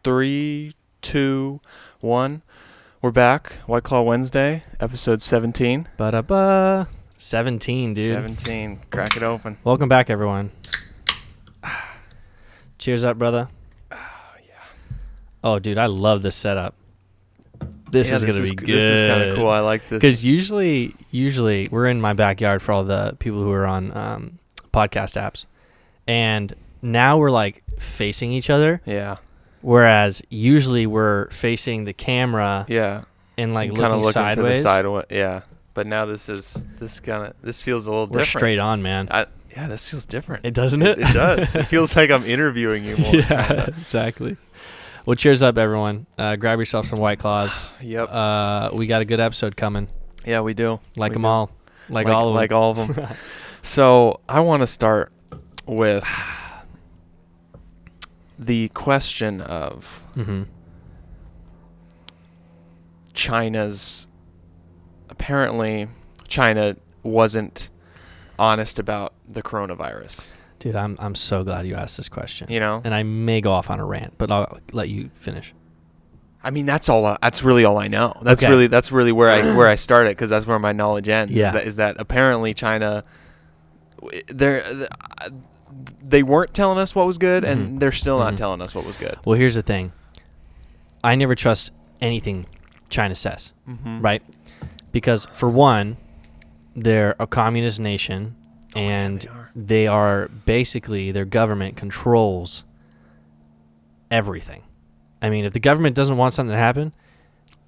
3, 2, 1. We're back. White Claw Wednesday, episode 17. Ba-da-ba. 17, dude. 17. Crack it open. Welcome back, everyone. Cheers up, brother. Yeah. Oh, dude, I love this setup. This is going to be good. This is kind of cool. I like this. Because usually we're in my backyard for all the people who are on podcast apps. And now we're like facing each other. Yeah. Whereas usually we're facing the camera. Yeah. And like looking sideways. To the yeah. But now this feels a little different. We're straight on, man. Yeah, this feels different. It doesn't it? It does. It feels like I'm interviewing you more. Yeah, kinda. Exactly. Well, cheers up, everyone. Grab yourself some White Claws. Yep. We got a good episode coming. Yeah, we do. Like them all. Like all of them. Like all of them. So I want to start with the question of China's. Apparently, China wasn't honest about the coronavirus. Dude, I'm so glad you asked this question. You know, and I may go off on a rant, but I'll let you finish. I mean, that's all. That's really all I know. That's okay. really where I started, because that's where my knowledge ends. Yeah. Is that apparently China, they weren't telling us what was good, and they're still not telling us what was good. Well, here's the thing. I never trust anything China says, right? Because for one, they're a communist nation, and they are basically, their government controls everything. I mean, if the government doesn't want something to happen,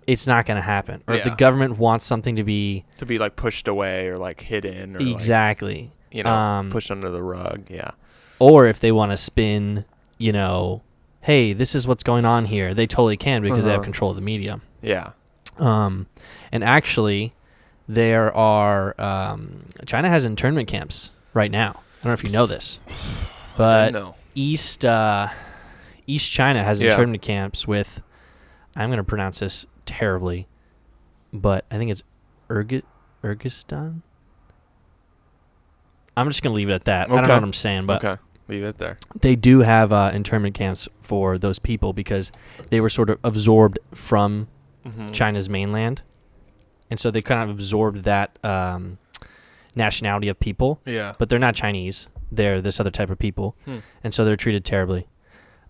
it's not going to happen. Or if the government wants something to be like pushed away or like hidden, or exactly, like, pushed under the rug, yeah. Or if they want to spin, hey, this is what's going on here, they totally can, because they have control of the media. Yeah. And actually, there are China has internment camps right now. I don't know if you know this, but East China has internment camps with, I'm going to pronounce this terribly, but I think it's Kyrgyzstan. I'm just going to leave it at that. Okay. I don't know what I'm saying, but leave it there. They do have internment camps for those people because they were sort of absorbed from China's mainland. And so they kind of absorbed that nationality of people. Yeah. But they're not Chinese. They're this other type of people. And so they're treated terribly.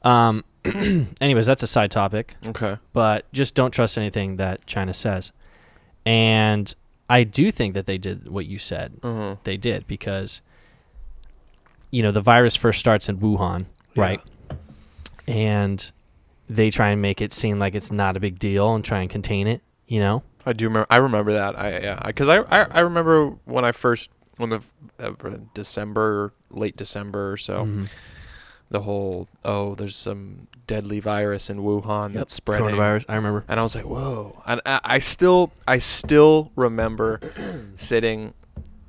Anyways, that's a side topic. Okay. But just don't trust anything that China says. And I do think that they did what you said. They did, because, the virus first starts in Wuhan, right? And they try and make it seem like it's not a big deal and try and contain it, I do remember. I remember that. Because I remember when December, late December or so, the whole there's some deadly virus in Wuhan that's spreading. Coronavirus. I remember, and I was like, whoa! And I still remember sitting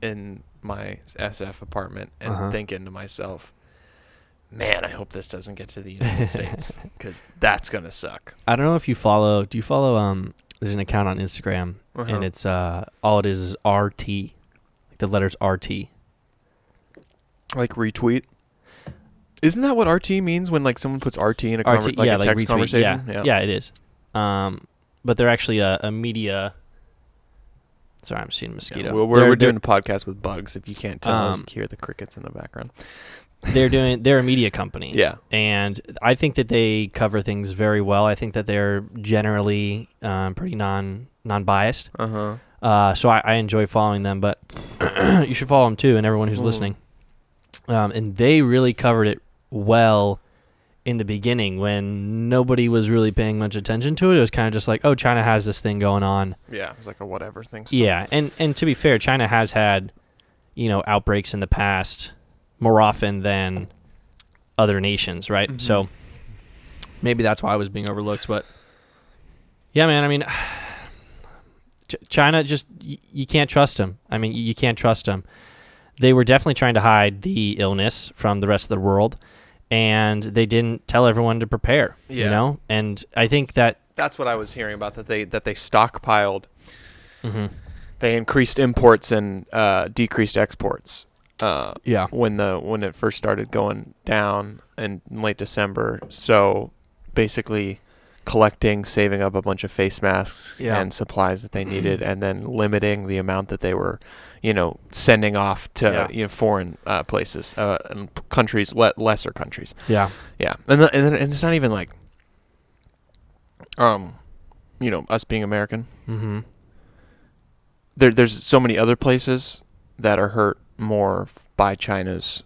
in my SF apartment and thinking to myself, man, I hope this doesn't get to the United States, because that's gonna suck. I don't know if you follow. Do you follow? There's an account on Instagram, and it's all it is RT, like the letters RT. Like retweet. Isn't that what RT means when like someone puts RT in a text retweet, conversation? Yeah, it is. But they're actually a media. Sorry, I'm seeing a mosquito. Yeah, we're doing a podcast with bugs. If you can't tell, you can hear the crickets in the background. They're a media company. Yeah. And I think that they cover things very well. I think that they're generally pretty non-biased. So I enjoy following them, but you should follow them too, and everyone who's listening. And they really covered it well in the beginning when nobody was really paying much attention to it. It was kind of just like, oh, China has this thing going on. Yeah, it was like a whatever thing. Still. Yeah, and to be fair, China has had, outbreaks in the past more often than other nations, right? So maybe that's why I was being overlooked. But yeah, man, I mean, China, just you can't trust them. I mean, you can't trust them. They were definitely trying to hide the illness from the rest of the world, and they didn't tell everyone to prepare. And I think that's what I was hearing about, that they stockpiled. They increased imports and decreased exports. When it first started going down in late December, so basically collecting, saving up a bunch of face masks Yeah. and supplies that they needed, and then limiting the amount that they were, sending off to foreign places and countries, lesser countries. Yeah. Yeah, and it's not even like, us being American. Mm-hmm. There's so many other places that are hurt more by China's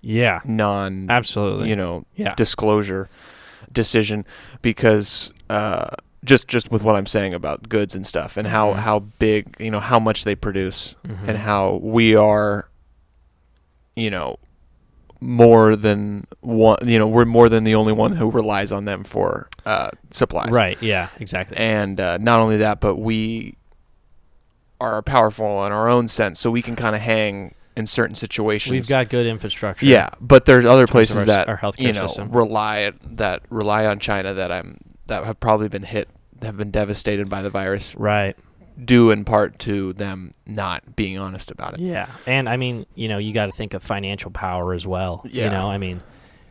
Absolutely. disclosure decision, because just with what I'm saying about goods and stuff, and how big, how much they produce, and how we are, more than one, we're more than the only one who relies on them for supplies. Right. Yeah, exactly. And not only that, but we are powerful in our own sense, so we can kind of hang in certain situations. We've got good infrastructure. Yeah, but there's other places that our healthcare system rely on China that have probably have been devastated by the virus. Right. Due in part to them not being honest about it. Yeah, and I mean, you got to think of financial power as well. Yeah. I mean,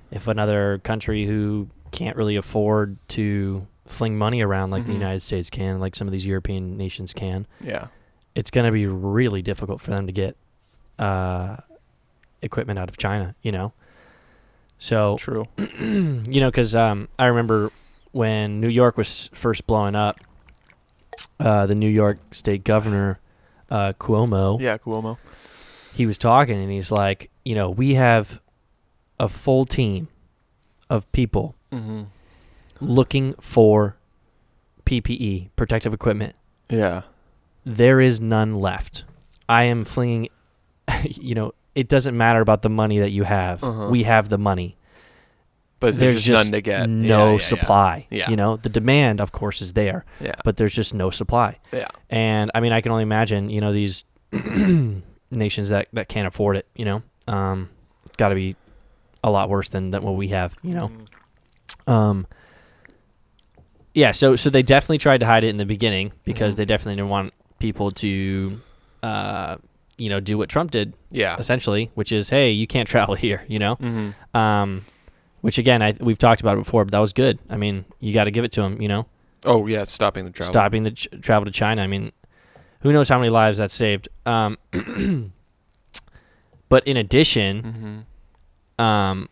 if another country who can't really afford to fling money around like the United States can, like some of these European nations can, it's going to be really difficult for them to get equipment out of China. So True. Because I remember when New York was first blowing up. The New York State Governor, Cuomo. Yeah, Cuomo. He was talking, and he's like, we have a full team of people looking for PPE, protective equipment. Yeah. There is none left. I am flinging, it doesn't matter about the money that you have. We have the money. But there's just none to get. No supply. Yeah. The demand, of course, is there. Yeah. But there's just no supply. Yeah. And I mean, I can only imagine, these nations that can't afford it. It's got to be a lot worse than what we have. Yeah. So they definitely tried to hide it in the beginning because they definitely didn't want people to, do what Trump did. Yeah. Essentially, which is, hey, you can't travel here. Which, again, we've talked about it before, but that was good. I mean, you got to give it to them, Oh, yeah, stopping the travel. Stopping the travel to China. I mean, who knows how many lives that saved. But in addition, they're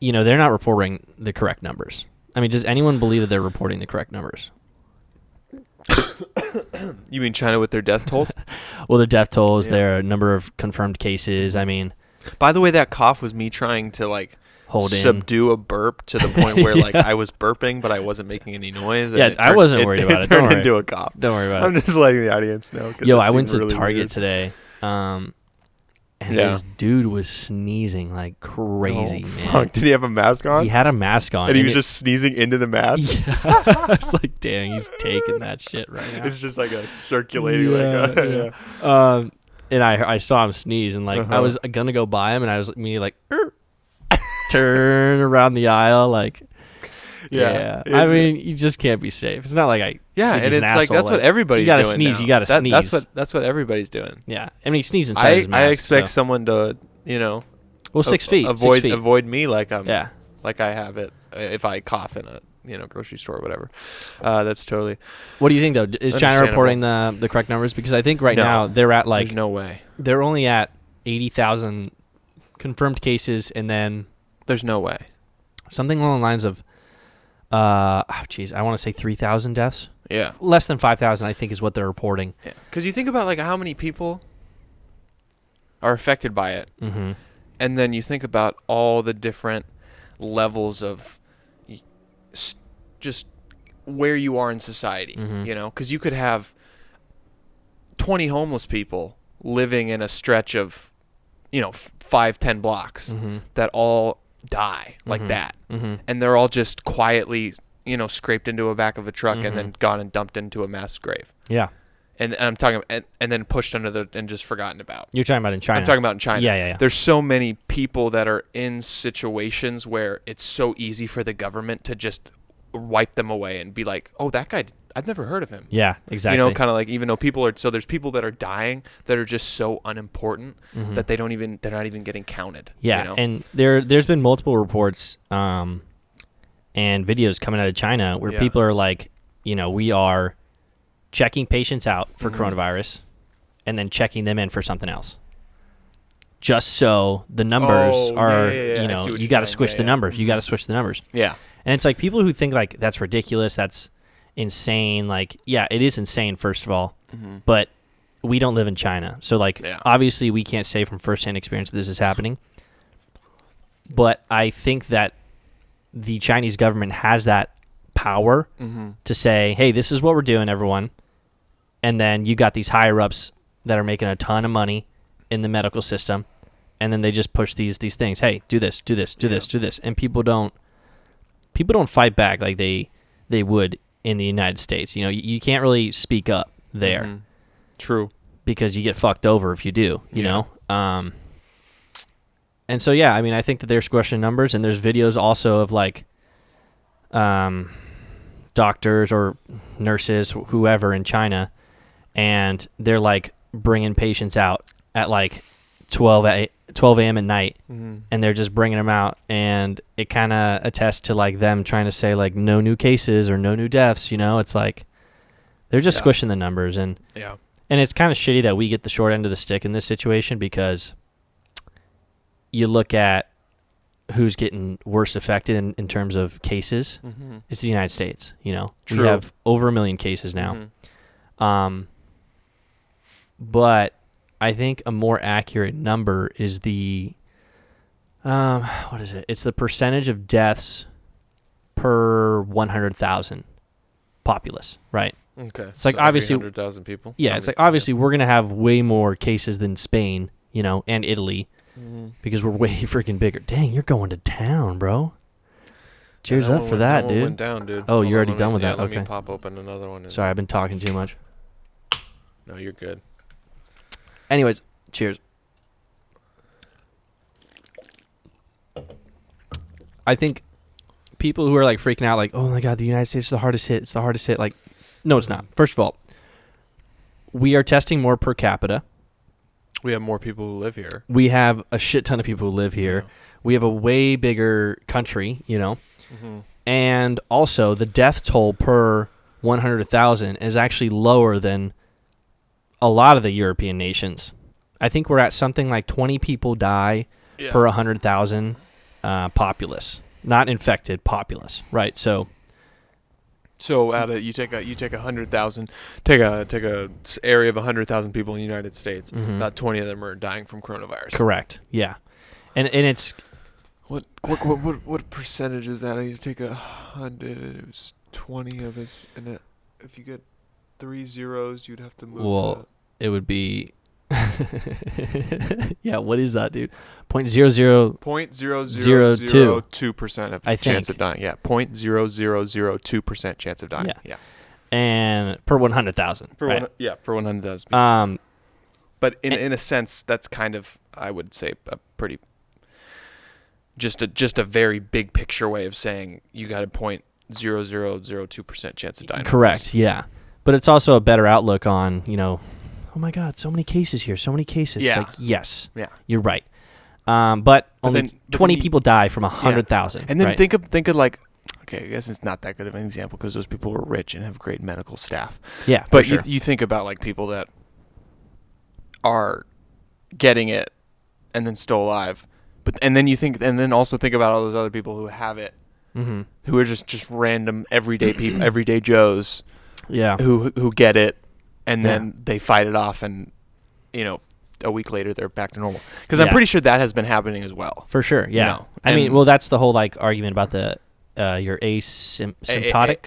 not reporting the correct numbers. I mean, does anyone believe that they're reporting the correct numbers? You mean China with their death tolls? Well, their death tolls, their number of confirmed cases. I mean... By the way, that cough was me trying to, subdue a burp to the point where I was burping, but I wasn't making any noise. Yeah, I wasn't worried about it. It turned into a cough. Don't worry about it. I'm just letting the audience know. Yo, I went to Target today, and this dude was sneezing like crazy, man. Fuck. Did he have a mask on? He had a mask on. And he was just sneezing into the mask? Yeah. It's like, dang, he's taking that shit right now. It's just like a circulating, and I saw him sneeze, and I was gonna go by him, and I was immediately turn around the aisle, yeah. I mean, you just can't be safe. It's not like and it's like that's what everybody's doing. You gotta sneeze. Now. You gotta sneeze. That's what everybody's doing. Yeah, I mean, he sneezed inside his mask. I expect someone to, 6 feet. Avoid me like I have it if I cough in a grocery store or whatever. That's totally. What do you think though? Is China reporting the correct numbers? Because I think now they're at there's no way. They're only at 80,000 confirmed cases, and then there's no way. Something along the lines of, I want to say 3,000 deaths. Yeah. Less than 5,000, I think, is what they're reporting. Yeah. Because you think about how many people are affected by it, and then you think about all the different levels of just where you are in society. Because you could have 20 homeless people living in a stretch of 5-10 blocks that all die like that, and they're all just quietly scraped into a back of a truck and then gone and dumped into a mass grave. Yeah. And I'm talking and then pushed under and just forgotten about. You're talking about in China. I'm talking about in China. Yeah. There's so many people that are in situations where it's so easy for the government to just wipe them away and be like, oh, that guy, I've never heard of him. Yeah, exactly. Kind of even though people are, so there's people that are dying that are just so unimportant that they're not even getting counted. Yeah, and there's been multiple reports, and and videos coming out of China where people are like, we are checking patients out for coronavirus and then checking them in for something else. Just so the numbers are, you got to switch the numbers. Mm-hmm. You got to switch the numbers. Yeah. And it's like people who think like that's ridiculous, that's insane. Like, yeah, it is insane, first of all, but we don't live in China. So, like, obviously we can't say from firsthand experience that this is happening. But I think that the Chinese government has that power to say, hey, this is what we're doing, everyone. And then you got these higher-ups that are making a ton of money in the medical system. And then they just push these things. Hey, do this, do this, do this, do this. And people don't fight back like they would in the United States. You can't really speak up there. True. Because you get fucked over if you do, you know? And so, yeah, I mean, I think that they're squishing numbers, and there's videos also of, like, doctors or nurses, whoever in China, and they're, like, bringing patients out at, like, 12 a.m. at night, and they're just bringing them out, and it kind of attests to, like, them trying to say, like, no new cases or no new deaths, It's like they're just squishing the numbers, and it's kind of shitty that we get the short end of the stick in this situation because you look at who's getting worse affected in terms of cases. It's the United States, True. We have over 1 million cases now. But I think a more accurate number is the, what is it? It's the percentage of deaths per 100,000 populace, right? Okay. It's like obviously 100,000 people. Yeah, it's like obviously we're going to have way more cases than Spain, and Italy. Because we're way freaking bigger. Dang, you're going to town, bro. Cheers up for that, dude. Went down, dude. Oh, you're already done with that? Let Okay. me pop open another one. Sorry, I've been talking too much. No, you're good. Anyways, cheers. I think people who are like freaking out, like, oh my God, the United States is the hardest hit. It's the hardest hit. Like, no, it's not. First of all, we are testing more per capita. We have more people who live here. We have a shit ton of people who live here. Yeah. We have a way bigger country, And also, the death toll per 100,000 is actually lower than a lot of the European nations. I think we're at something like 20 people die per 100,000 populace. Not infected, populace, right? So you take 100,000, take a area of 100,000 people in the United States. About 20 of them are dying from coronavirus. Correct. Yeah, and it's what percentage is that? You take 100, it was 20 of it, and if you get 3 zeros, you'd have to move. Well, it would be. Yeah, what is that, dude? 0.0002% of chance of dying. Yeah, 0.0002% chance of dying. Yeah. And per 100,000. Per 100,000. But in a sense, that's kind of, I would say, a pretty just a very big picture way of saying you got a 0.0002% chance of dying. Correct. Yeah, but it's also a better outlook on oh my God, so many cases here, so many cases. Yeah. It's like, yes, you're right. But only then 20 people die from 100,000. And then right? think of like, okay, I guess it's not that good of an example because those people are rich and have great medical staff. Yeah, but sure. you think about like people that are getting it and then still alive, and then also think about all those other people who have it, who are just random everyday people, everyday Joes, who get it. And then they fight it off, and a week later they're back to normal. Because I'm pretty sure that has been happening as well. For sure, yeah. I mean, well, that's the whole like argument about the you're asymptomatic.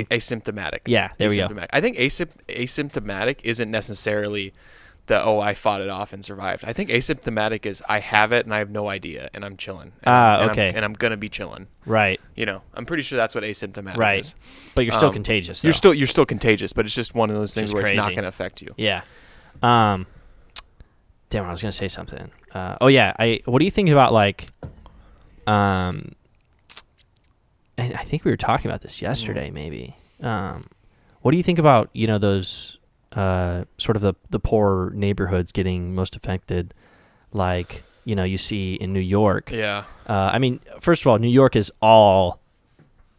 Asymptomatic. Yeah, there we go. I think asymptomatic isn't necessarily I fought it off and survived. I think asymptomatic is I have it and I have no idea and I'm chilling. Okay. I'm gonna be chilling. Right. I'm pretty sure that's what asymptomatic is. But you're still contagious. Though. You're still contagious, but it's just one of those things where it's not gonna affect you. Yeah. Damn, I was gonna say something. What do you think about like, and I think we were talking about this yesterday, maybe. What do you think about those? Sort of the poor neighborhoods getting most affected, like you see in New York. Yeah. I mean, first of all, New York is all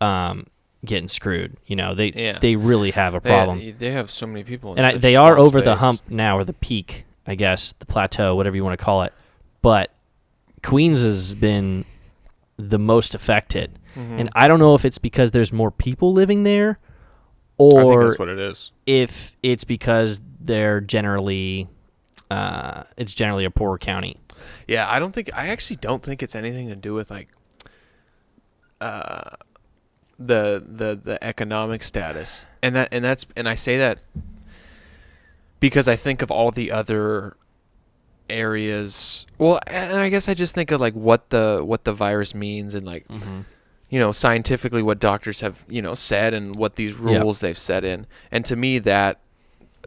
getting screwed. They really have a problem. They have so many people, in And such they a are small over the space. hump now, or the peak, I guess, the plateau, whatever you want to call it. But Queens has been the most affected. Mm-hmm. And I don't know if it's because there's more people living there, I think or that's what it is. if it's because they're generally it's generally a poor county. Yeah, I actually don't think it's anything to do with like the economic status. And I say that because I think of all the other areas. Well, and I guess I just think of like what the virus means, and like scientifically what doctors have said, and what these rules they've set in. And to me, that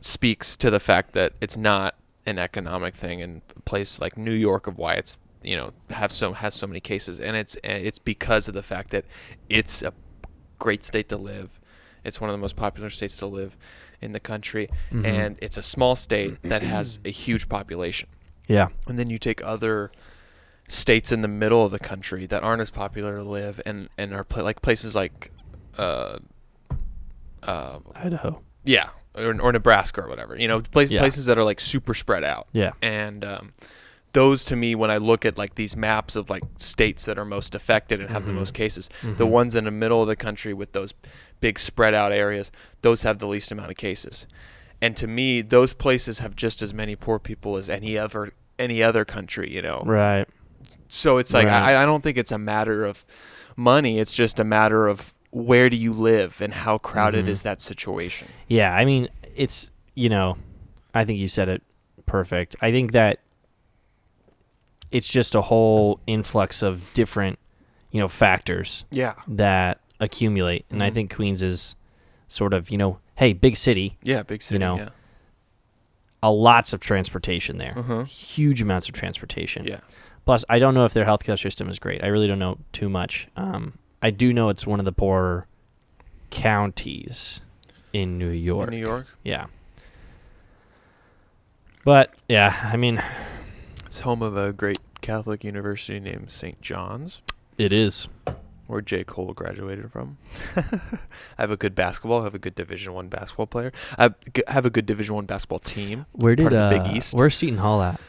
speaks to the fact that it's not an economic thing in a place like New York, of why it's has so many cases. And it's because of the fact that it's a great state to live. It's one of the most popular states to live in the country, and it's a small state that has a huge population. Yeah. And then you take other states in the middle of the country that aren't as popular to live, and are like places like Idaho. Yeah, or Nebraska or whatever. Places that are like super spread out. Yeah. And those, to me, when I look at like these maps of like states that are most affected and have the most cases, the ones in the middle of the country with those big spread out areas, those have the least amount of cases. And to me, those places have just as many poor people as any other country, Right. So it's like, Right. I don't think it's a matter of money. It's just a matter of where do you live and how crowded is that situation. Yeah, I mean, it's, I think you said it perfect. I think that it's just a whole influx of different, factors Yeah. that accumulate. And I think Queens is sort of, hey, big city. Yeah, big city, yeah. Lots of transportation there. Uh-huh. Huge amounts of transportation. Yeah. Plus, I don't know if their healthcare system is great. I really don't know too much. I do know it's one of the poorer counties in New York. In New York? Yeah. But, yeah, I mean, It's home of a great Catholic university named St. John's, it is. where J. Cole graduated from. I have a good basketball. I have a good Division I basketball player. I have a good Division I basketball team. Where did part of the Big East. Where's Seton Hall at?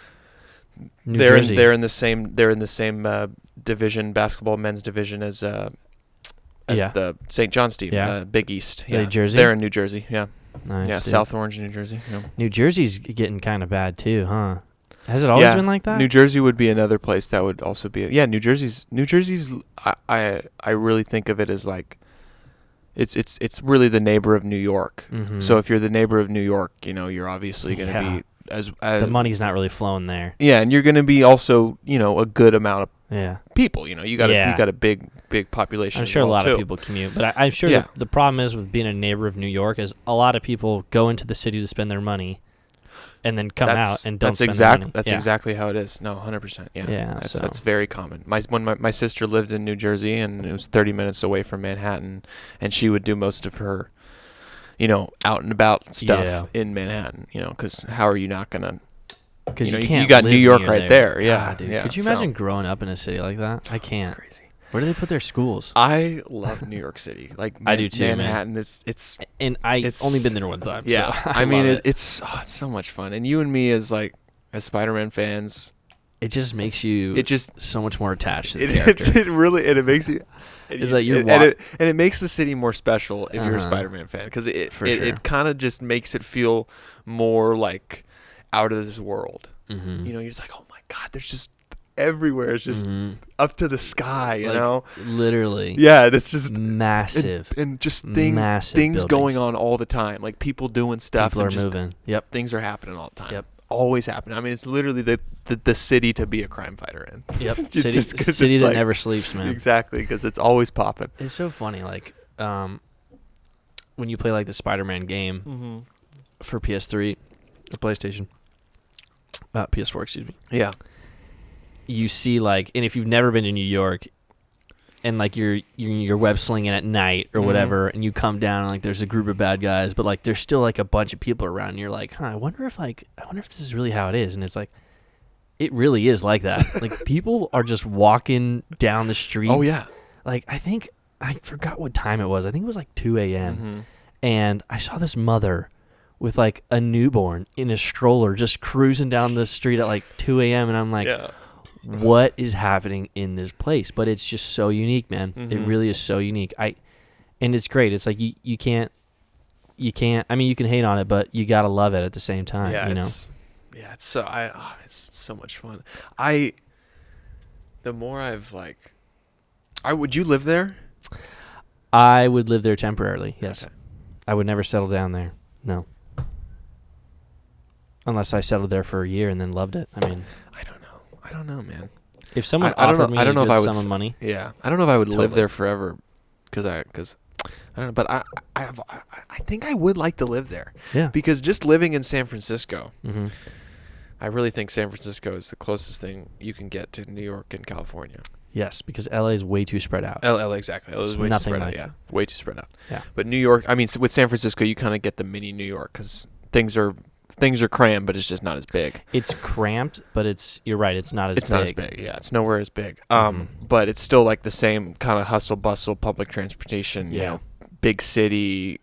New They're Jersey. they're in the same division, basketball men's division as the St. John's team. Yeah. Big East. Are they Jersey? They're in New Jersey. Yeah. Nice, Yeah. dude. South Orange, New Jersey. Yeah. New Jersey's getting kind of bad too, huh? Has it always been like that? New Jersey would be another place that would also be. New Jersey's. I really think of it as like, it's really the neighbor of New York. Mhm. So if you're the neighbor of New York, you're obviously going to be as the money's not really flowing there. Yeah, and you're going to be also a good amount of Yeah. people. You got a big population. I'm as sure a well, lot too. of people commute, but I'm sure the problem is with being a neighbor of New York is a lot of people go into the city to spend their money, and then come out and don't spend their money. That's exactly how it is. No, 100%. Yeah, Yeah, that's very common. When my sister lived in New Jersey, and it was 30 minutes away from Manhattan, and she would do most of her, out and about stuff in Manhattan. Because how are you not gonna? Because you got New York right there. Yeah, God, dude. yeah. Could you imagine growing up in a city like that? I can't. It's crazy. Where do they put their schools? I love New York City. Like I do too, Manhattan. man. It's And I've only been there one time. Yeah, so I mean love it. it's so much fun. And you and me as Spider-Man fans, It just makes you so much more attached to the character. it really and it makes you. It's like you're and it makes the city more special if you're a Uh-huh. Spider-Man fan, because it For sure. kind of just makes it feel more like out of this world. Mhm. You're just like, oh my god, there's just everywhere. It's just up to the sky. You Like, know, literally. yeah, and it's just Massive. and just Massive things going buildings. on all the time, like people doing stuff. People are and just moving. Yep. Things are happening all the time. Yep. Always happening. I mean, it's literally the city to be a crime fighter in. Yep. Just 'cause City it's that like- never sleeps, man. Exactly, because it's always popping. It's so funny, like, when you play like the Spider-Man game for PS3 or PlayStation, PS4, excuse me. Yeah. You see and if you've never been to New York, and you're web slinging at night or whatever, and you come down and there's a group of bad guys, but there's still a bunch of people around, and you're like, I wonder if this is really how it is, and it's it really is like that. People are just walking down the street. Oh yeah. I think I forgot what time it was. I think it was like 2 a.m. And I saw this mother with like a newborn in a stroller just cruising down the street at like 2 a.m. And I'm like, what is happening in this place? But it's just so unique, man. It really is so unique. And it's great. It's like you can't. I mean, you can hate on it, but you gotta love it at the same time. Yeah, you know. It's so much fun. The more I've like, would you live there? I would live there temporarily. Yes, okay. I would never settle down there. No, unless I settled there for a year and then loved it. I mean, I don't know, man. If someone offered me a good sum of money, yeah, I don't know if I would live there forever, because I don't know, but I think I would like to live there. Yeah, because just living in San Francisco. I really think San Francisco is the closest thing you can get to New York and California. Yes, because LA is way too spread out. LA, exactly. LA is way too spread out. Yeah, way too spread out. Yeah. But New York, I mean, with San Francisco, you kind of get the mini New York, because things are crammed, but it's just not as big. It's cramped, but you're right. It's not as big. It's not as big. Yeah, it's nowhere as big. But it's still like the same kind of hustle bustle, public transportation. You know, big city.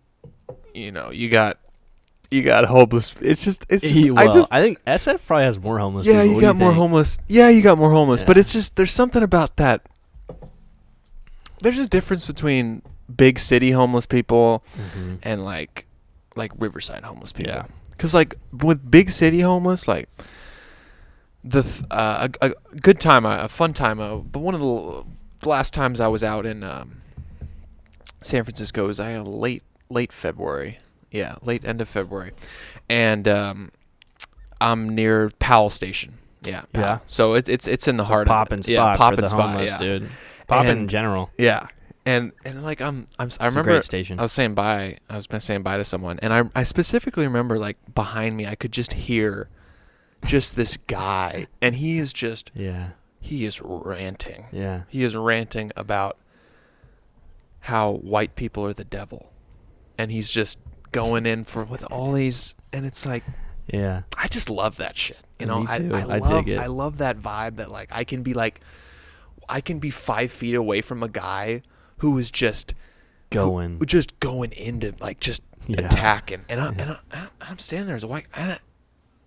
You know, you got homeless. It's just. I think SF probably has more homeless. Yeah, people. you got more homeless. Yeah, you got more homeless. But it's just, there's something about that. There's a difference between big city homeless people and like Riverside homeless people. Yeah. Because like with big city homeless, like a good time, a fun time. But one of the last times I was out in San Francisco was late February. Yeah, late end of February, and I'm near Powell Station. Yeah, Powell. Yeah. So it's in the heart of it. Yeah, poppin' spot for the homeless, dude. Poppin' in general. Yeah, and like I remember a great station. I was saying bye to someone, and I specifically remember like behind me I could just hear just this guy, and he is ranting. Yeah, he is ranting about how white people are the devil, and he's just going in with all these, and it's like, yeah, I just love that shit. You know, me too. I dig it. I love that vibe that I can be 5 feet away from a guy who is just going into attacking, and I'm standing there as a white, and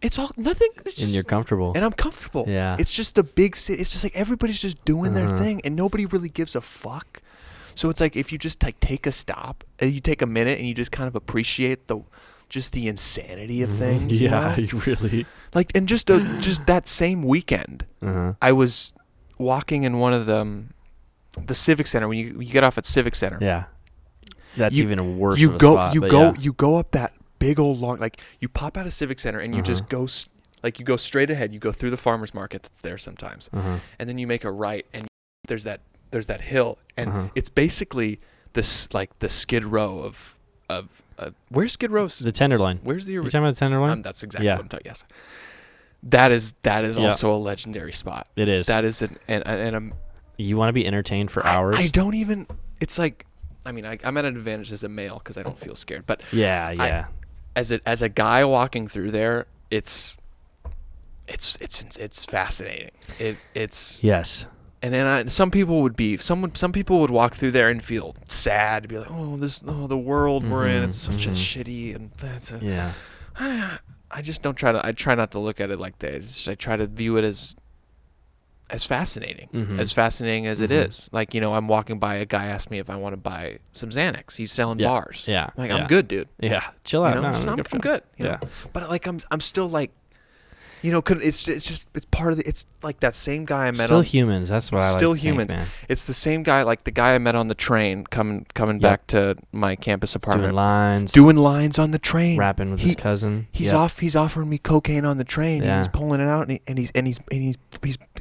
it's all nothing. It's just, and you're comfortable, and I'm comfortable. Yeah, it's just the big city. It's just like everybody's just doing their thing, and nobody really gives a fuck. So it's like if you just take a stop, and you take a minute, and you just kind of appreciate the insanity of things. Yeah, you know? you really and just that same weekend, I was walking in one of the Civic Center when you get off at Civic Center. Yeah, that's even worse. You of a spot, you go up that big old long, you pop out of Civic Center and you just go you go straight ahead. You go through the farmers market that's there sometimes, and then you make a right, and there's that hill, and it's basically this the Skid Row of where's Skid Row? The Tenderloin. Where's the? You talking about the Tenderloin? That's exactly what I'm talking. Yes, that is also a legendary spot. It is. That is you want to be entertained for hours? I don't even. It's like, I mean, I'm at an advantage as a male because I don't feel scared. But yeah. As a guy walking through there, it's fascinating. It's yes. And then some people would walk through there and feel sad, to be like, the world we're in, it's such a shitty, and that's yeah. I just don't try to. I try not to look at it like that. I try to view it as fascinating, as fascinating as it is. Like, I'm walking by, a guy asked me if I want to buy some Xanax. He's selling bars. Yeah, I'm good, dude. Yeah, chill out. I'm good. You know? But I'm still like. It's part of the. It's like that same guy I met. Still humans. That's what I like. Still humans. Man. It's the same guy, like the guy I met on the train coming back to my campus apartment. Doing lines on the train. Rapping with his cousin. He's offering me cocaine on the train. Yeah. He's pulling it out and he's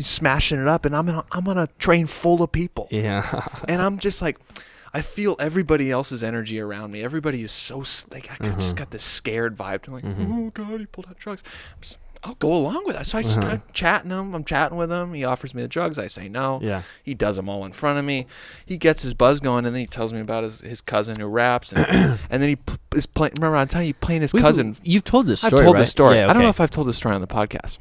smashing it up, and I'm on a train full of people. Yeah. And I'm just like, I feel everybody else's energy around me. Everybody is so I just got this scared vibe. I'm like, oh God, he pulled out drugs. I'll go along with it. So I just start chatting him. I'm chatting with him. He offers me the drugs. I say no. Yeah. He does them all in front of me. He gets his buzz going, and then he tells me about his cousin who raps. And, and then he is playing. Remember, I'm telling you, playing his cousin. You've told this story, I've told right? this story. Yeah, okay. I don't know if I've told this story on the podcast,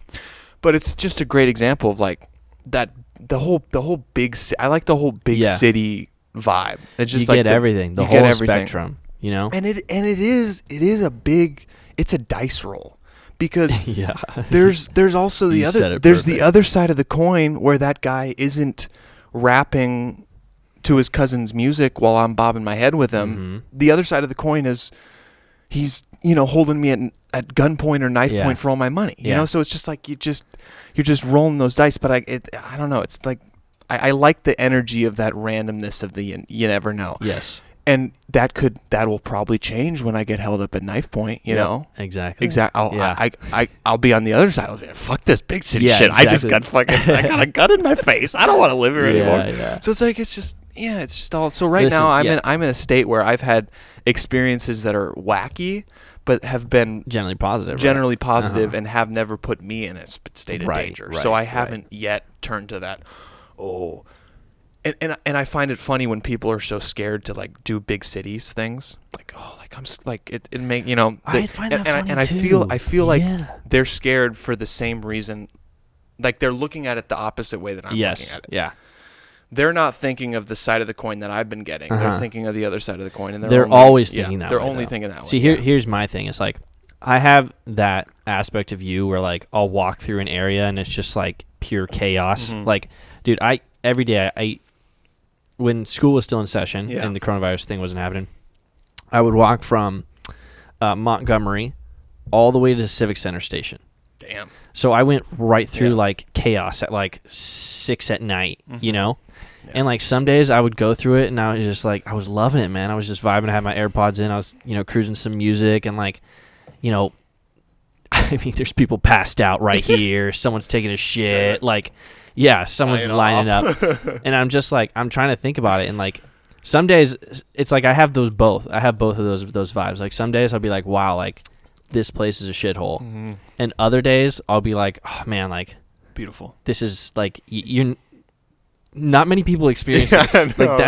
but it's just a great example of like that. The whole big. I like the whole big city vibe. It's just you like get everything, the whole spectrum, you know. And it is a big, it's a dice roll, because Yeah. there's also the You said other it there's the perfect. other side of the coin where that guy isn't rapping to his cousin's music while I'm bobbing my head with him. The other side of the coin is he's holding me at gunpoint or knife point for all my money. You know, so it's just like you're just rolling those dice. But I don't know. It's like I like the energy of that randomness of the you never know. Yes. And that will probably change when I get held up at knife point. You know. Exactly. I'll be on the other side. I'll be like, fuck this big city shit. Exactly. I just got I got a gun in my face. I don't want to live here anymore. Yeah. So it's like it's just all. So now I'm in a state where I've had experiences that are wacky, but have been Generally positive. and have never put me in a state of danger. So I haven't yet turned to that. Oh. And I find it funny when people are so scared to like do big cities things, like I'm like it make I find that funny and too. I feel like they're scared for the same reason, like they're looking at it the opposite way that I'm looking at it. Yeah. They're not thinking of the side of the coin that I've been getting. They're thinking of the other side of the coin, and they're always thinking that. They're way, only though. thinking that way. See, here's my thing. It's like I have that aspect of you where like I'll walk through an area and it's just like pure chaos. Like, dude, every day I when school was still in session and the coronavirus thing wasn't happening, I would walk from Montgomery all the way to the Civic Center station. Damn. So I went right through like chaos at like 6 at night, you know? Yeah. And like some days I would go through it and I was just like, I was loving it, man. I was just vibing. I had my AirPods in. I was, cruising some music and like, I mean, there's people passed out right here. Someone's taking a shit. Like, yeah, someone's lining up. And I'm just like, I'm trying to think about it. And like, some days it's like I have those both. I have both of those vibes. Like some days I'll be like, wow, like this place is a shithole. And other days I'll be like, oh man, like beautiful. This is like you're. Not many people experience this. Like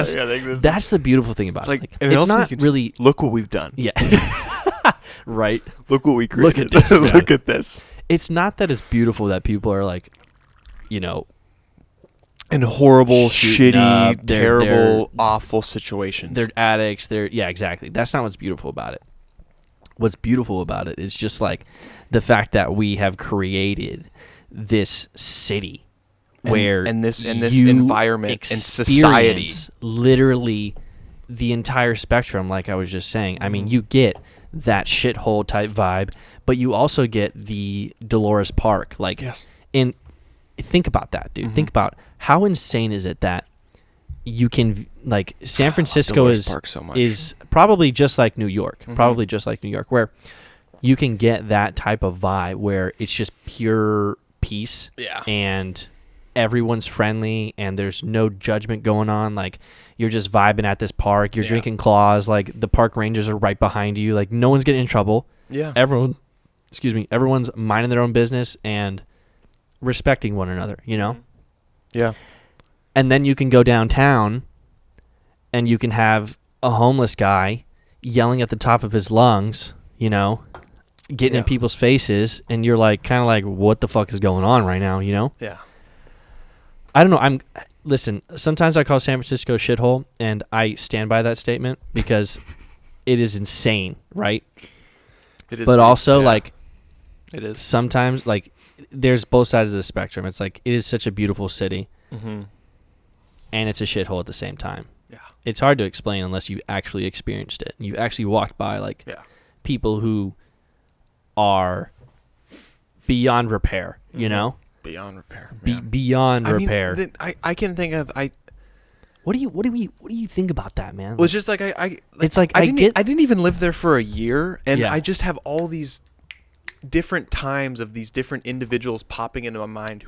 that's the beautiful thing about it. Like, it's not really. Look what we've done. Yeah. Right. Look what we created. Look at this. Look at this. It's not that it's beautiful that people are like, in horrible, shitty, up, terrible, awful situations. They're addicts. Yeah, exactly. That's not what's beautiful about it. What's beautiful about it is just like the fact that we have created this city where and this environment and society, literally the entire spectrum. Like I was just saying, I mean, you get that shithole type vibe, but you also get the Dolores Park. Like, and think about that, dude. Think about how insane is it that you can like San Francisco is probably just like New York, where you can get that type of vibe where it's just pure peace and everyone's friendly and there's no judgment going on. Like you're just vibing at this park, you're drinking claws, like the park rangers are right behind you, like no one's getting in trouble. Everyone's minding their own business and respecting one another, and then you can go downtown and you can have a homeless guy yelling at the top of his lungs, getting in people's faces, and you're like kind of like, what the fuck is going on right now, I don't know. Listen, sometimes I call San Francisco a shithole, and I stand by that statement because it is insane, right? It is. But also, like, it is. Sometimes, like, there's both sides of the spectrum. It's like, it is such a beautiful city, and it's a shithole at the same time. Yeah. It's hard to explain unless you actually experienced it. You actually walked by, like, people who are beyond repair, Beyond repair. Beyond repair. Mean, I can think of What do you think about that, man? Well, it's just like I didn't even live there for a year, and I just have all these different times of these different individuals popping into my mind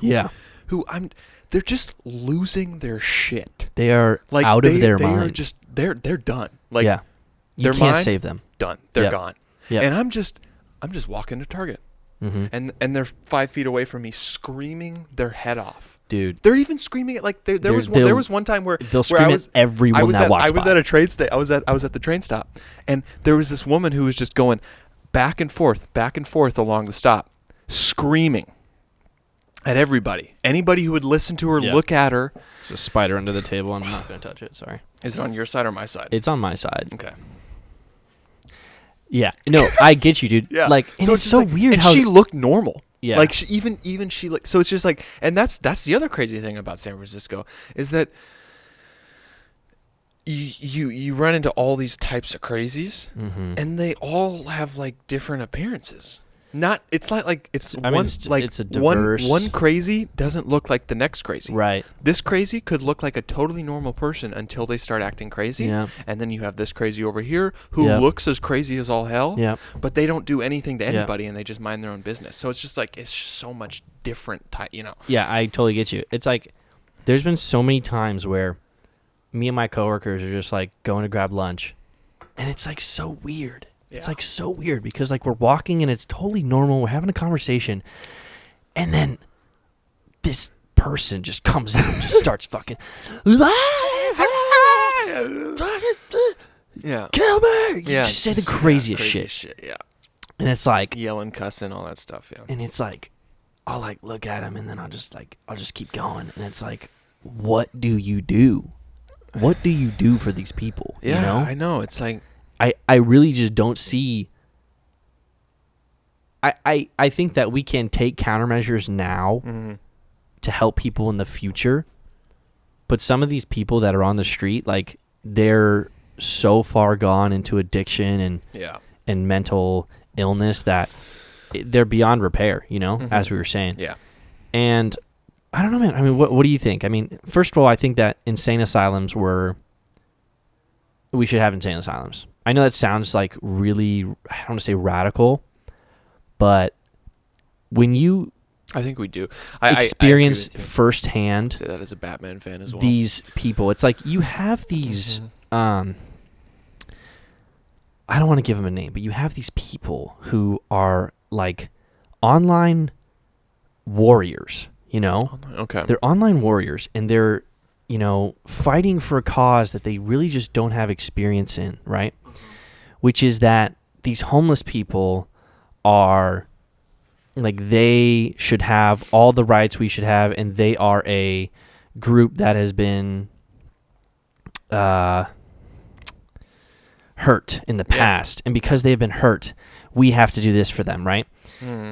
they're just losing their shit. They are like out of their mind. Are just they're done. Like you can't save them. Done. They're gone. And I'm just walking to Target. And they're 5 feet away from me, screaming their head off, dude. They're even screaming it like there was one time where they'll scream at everyone that walks by. I was at a train station. I was at the train stop, and there was this woman who was just going back and forth along the stop, screaming. At everybody. Anybody who would listen to her, look at her. There's a spider under the table. I'm not going to touch it. Sorry. Is it on your side or my side? It's on my side. Okay. Yeah. No, I get you, dude. Yeah. Like, and it's so like, weird and how she looked normal. Yeah. Like even she like, so it's just like, and that's the other crazy thing about San Francisco is that you run into all these types of crazies, and they all have like different appearances. It's not like it's it's a diverse one crazy doesn't look like the next crazy. Right. This crazy could look like a totally normal person until they start acting crazy. Yeah. And then you have this crazy over here who looks as crazy as all hell. Yeah. But they don't do anything to anybody, and they just mind their own business. So it's just so much different Yeah, I totally get you. It's like there's been so many times where me and my coworkers are just like going to grab lunch, and it's like so weird. It's like so weird because like we're walking and it's totally normal. We're having a conversation, and then this person just comes out and just starts fucking, kill me. You just say the craziest shit. Yeah. And it's like yelling, cussing, all that stuff. Yeah. And it's like I'll like look at him and then I'll just keep going. And it's like, what do you do? What do you do for these people? Yeah, you know? I know. It's like I really just don't see. I think that we can take countermeasures now to help people in the future, but some of these people that are on the street, like they're so far gone into addiction and mental illness that they're beyond repair. You know, as we were saying. Yeah. And I don't know, man. I mean, what do you think? I mean, first of all, I think that insane asylums we should have insane asylums. I know that sounds like really, I don't want to say radical, but when you I think we do. experience I firsthand say that as a Batman fan as well. These people, it's like you have these, I don't want to give them a name, but you have these people who are like online warriors, you know? Okay. They're online warriors, and they're, you know, fighting for a cause that they really just don't have experience in, right? Which is that these homeless people are, like, they should have all the rights we should have, and they are a group that has been hurt in the past. And because they've been hurt, we have to do this for them, right?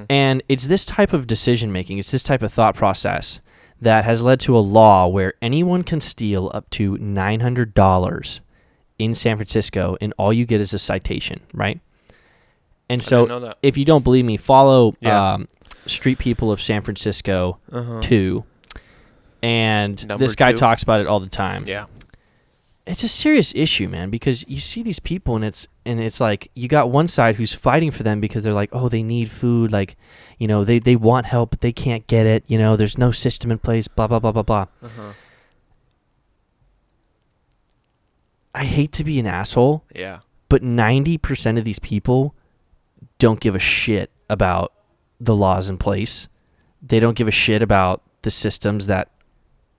And it's this type of decision-making, it's this type of thought process that has led to a law where anyone can steal up to $900 in San Francisco, and all you get is a citation, right? And so, if you don't believe me, follow Street People of San Francisco 2, and Number this guy 2? talks about it all the time. Yeah. It's a serious issue, man, because you see these people, and it's like you got one side who's fighting for them because they're like, oh, they need food, like, you know, they want help, but they can't get it. You know, there's no system in place, blah, blah, blah, blah, blah. I hate to be an asshole, but 90% of these people don't give a shit about the laws in place. They don't give a shit about the systems that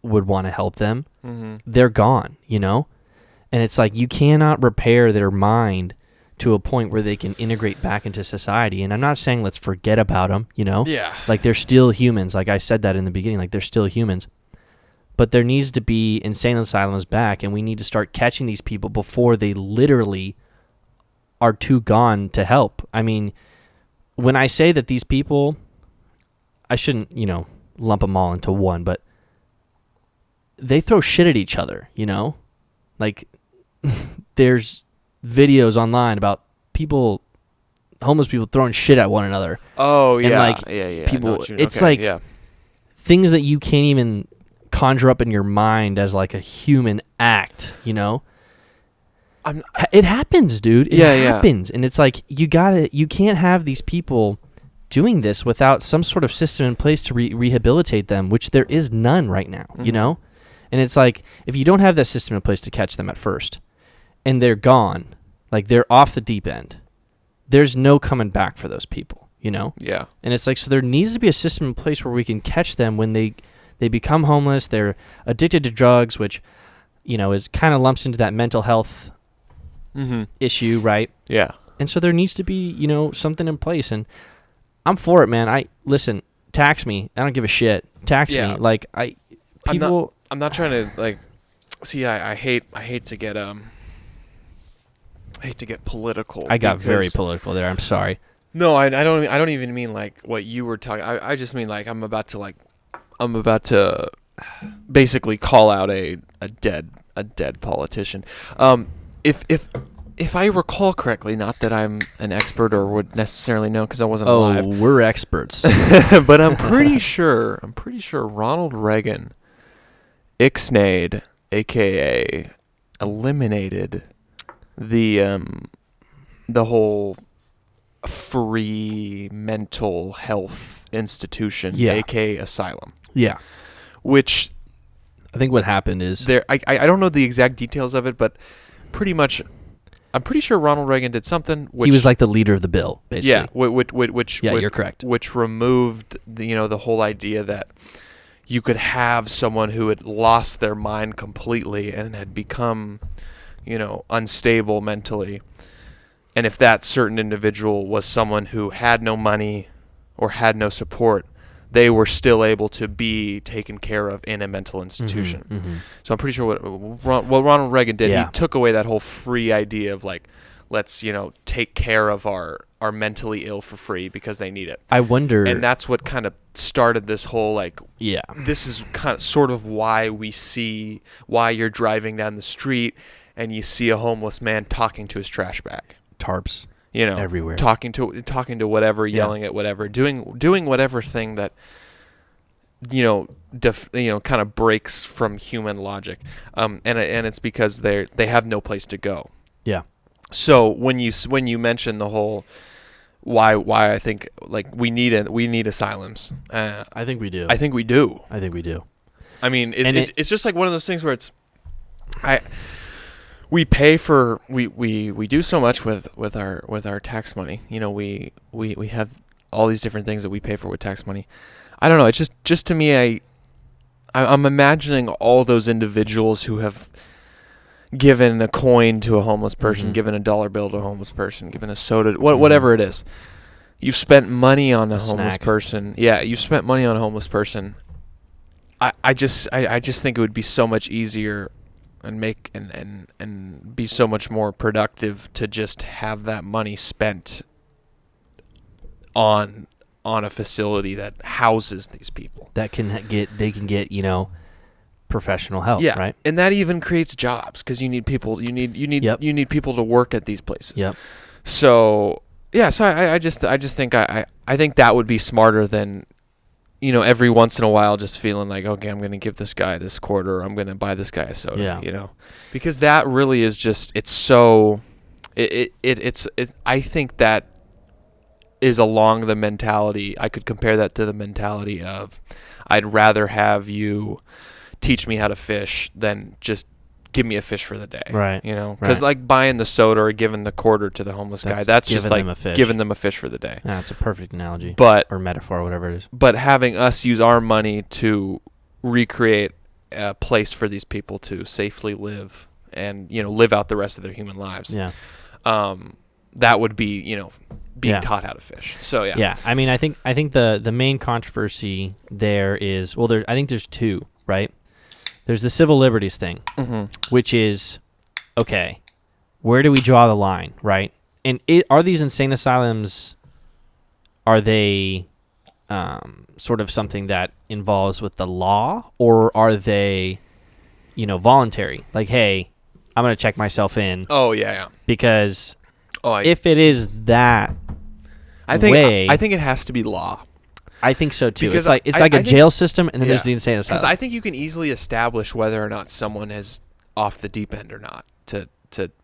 would want to help them. They're gone, you know? And it's like you cannot repair their mind to a point where they can integrate back into society. And I'm not saying let's forget about them, you know? Yeah. Like, they're still humans. Like I said that in the beginning, like, they're still humans. But there needs to be insane asylums back, and we need to start catching these people before they literally are too gone to help. I mean, when I say that these people, I shouldn't, you know, lump them all into one, but they throw shit at each other, you know? Like, there's videos online about homeless people throwing shit at one another. Oh, yeah. And, like, yeah. people, it's things that you can't even conjure up in your mind as, like, a human act, you know? It happens, dude. It happens. And it's like, you can't have these people doing this without some sort of system in place to rehabilitate them, which there is none right now, you know? And it's like, if you don't have that system in place to catch them at first, and they're gone, like, they're off the deep end, there's no coming back for those people, you know? Yeah. And it's like, so there needs to be a system in place where we can catch them when they become homeless, they're addicted to drugs, which, you know, is kind of lumps into that mental health issue, right? Yeah. And so there needs to be, you know, something in place, and I'm for it, man. Listen, tax me. I don't give a shit. Tax me. Like people. I'm not trying to like. See, I hate to get political. I got very political there. I'm sorry. No, I don't even mean like what you were talking. I just mean like I'm about to basically call out a dead politician. If I recall correctly, not that I'm an expert or would necessarily know because I wasn't alive. Oh, we're experts. But I'm pretty sure Ronald Reagan ixnayed, aka eliminated the whole free mental health institution, aka asylum. Yeah. Which I think what happened is I don't know the exact details of it, but pretty much I'm pretty sure Ronald Reagan did something. Which, he was like the leader of the bill, basically. Yeah, which you're correct. Which removed the whole idea that you could have someone who had lost their mind completely and had become, unstable mentally. And if that certain individual was someone who had no money or had no support, they were still able to be taken care of in a mental institution. Mm-hmm. So I'm pretty sure what Ronald Reagan did, he took away that whole free idea of like, let's, take care of our mentally ill for free because they need it. I wonder. And that's what kind of started this whole like, this is kind of sort of why you're driving down the street and you see a homeless man talking to his trash bag. Tarps. Everywhere, talking to whatever, yelling at whatever, doing whatever thing that kind of breaks from human logic, and it's because they have no place to go. Yeah. So when you mention the whole why I think like we need asylums, I think we do. I think we do. I mean, it's just like one of those things where we pay for we do so much with our tax money. We have all these different things that we pay for with tax money. I don't know. It's just to me, I'm imagining all those individuals who have given a coin to a homeless person, given a dollar bill to a homeless person, given a soda, whatever it is. You've spent money on a homeless person. Yeah, you've spent money on a homeless person. I just think it would be so much easier and make and be so much more productive to just have that money spent on a facility that houses these people they can get professional help, right? And that even creates jobs because you need people you need people to work at these places. So I just think I think that would be smarter than every once in a while just feeling like, okay, I'm going to give this guy this quarter, or I'm going to buy this guy a soda, because that really is just, it's so, I think that is along the mentality. I could compare that to the mentality of, I'd rather have you teach me how to fish than just give me a fish for the day. Right. Because like buying the soda or giving the quarter to the homeless guy, that's just like giving them a fish for the day. Yeah, it's a perfect analogy. Or metaphor, whatever it is. But having us use our money to recreate a place for these people to safely live and, live out the rest of their human lives. Yeah. That would be, being taught how to fish. So, yeah. Yeah. I mean, I think the main controversy there is, I think there's two, right? There's the civil liberties thing, which is, okay, where do we draw the line, right? And are these insane asylums, are they sort of something that involves with the law, or are they, voluntary? Like, hey, I'm going to check myself in. Oh, yeah. Because if it is that I think it has to be law. I think so too. Because it's like a jail system, and then there's the insane asylum. Because I think you can easily establish whether or not someone is off the deep end or not, to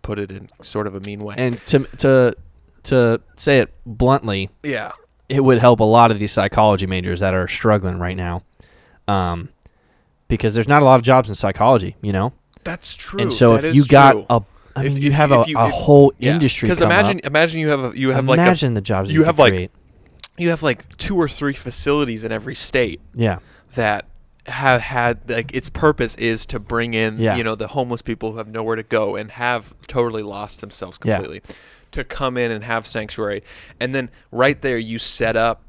put it in sort of a mean way. And to say it bluntly, it would help a lot of these psychology majors that are struggling right now, because there's not a lot of jobs in psychology. That's true. And so if you got you have a whole industry. Because imagine you have the jobs you have create. You have like 2 or 3 facilities in every state. Yeah. That have had like its purpose is to bring in the homeless people who have nowhere to go and have totally lost themselves completely, to come in and have sanctuary, and then right there you set up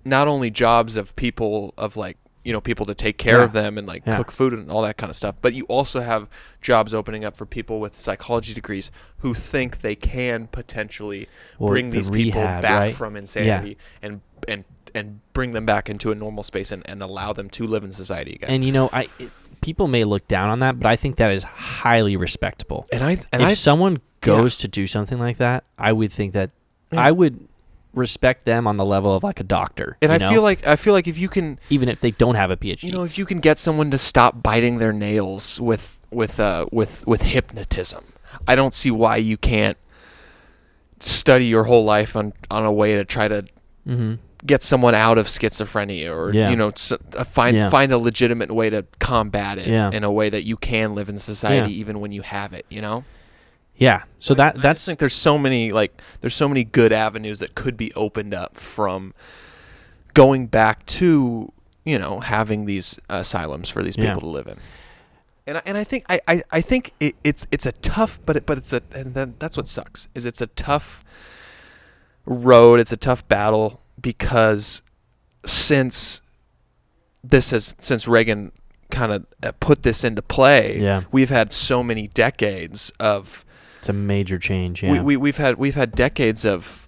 not only jobs of people of like, people to take care of them and like cook food and all that kind of stuff, but you also have jobs opening up for people with psychology degrees who think they can potentially bring these people back from insanity and bring them back into a normal space and allow them to live in society again. And people may look down on that, but I think that is highly respectable. If someone goes to do something like that, I would think that I would respect them on the level of like a doctor. And I feel like if you can, even if they don't have a PhD, if you can get someone to stop biting their nails with hypnotism, I don't see why you can't study your whole life on a way to try to get someone out of schizophrenia or find a legitimate way to combat it in a way that you can live in society even when you have it. Yeah, so I just think there's so many good avenues that could be opened up from going back to having these asylums for these people to live in. And I think it's a tough, and then that's what sucks is it's a tough road, it's a tough battle because since Reagan kind of put this into play, we've had so many decades of. It's a major change. Yeah, we've had decades of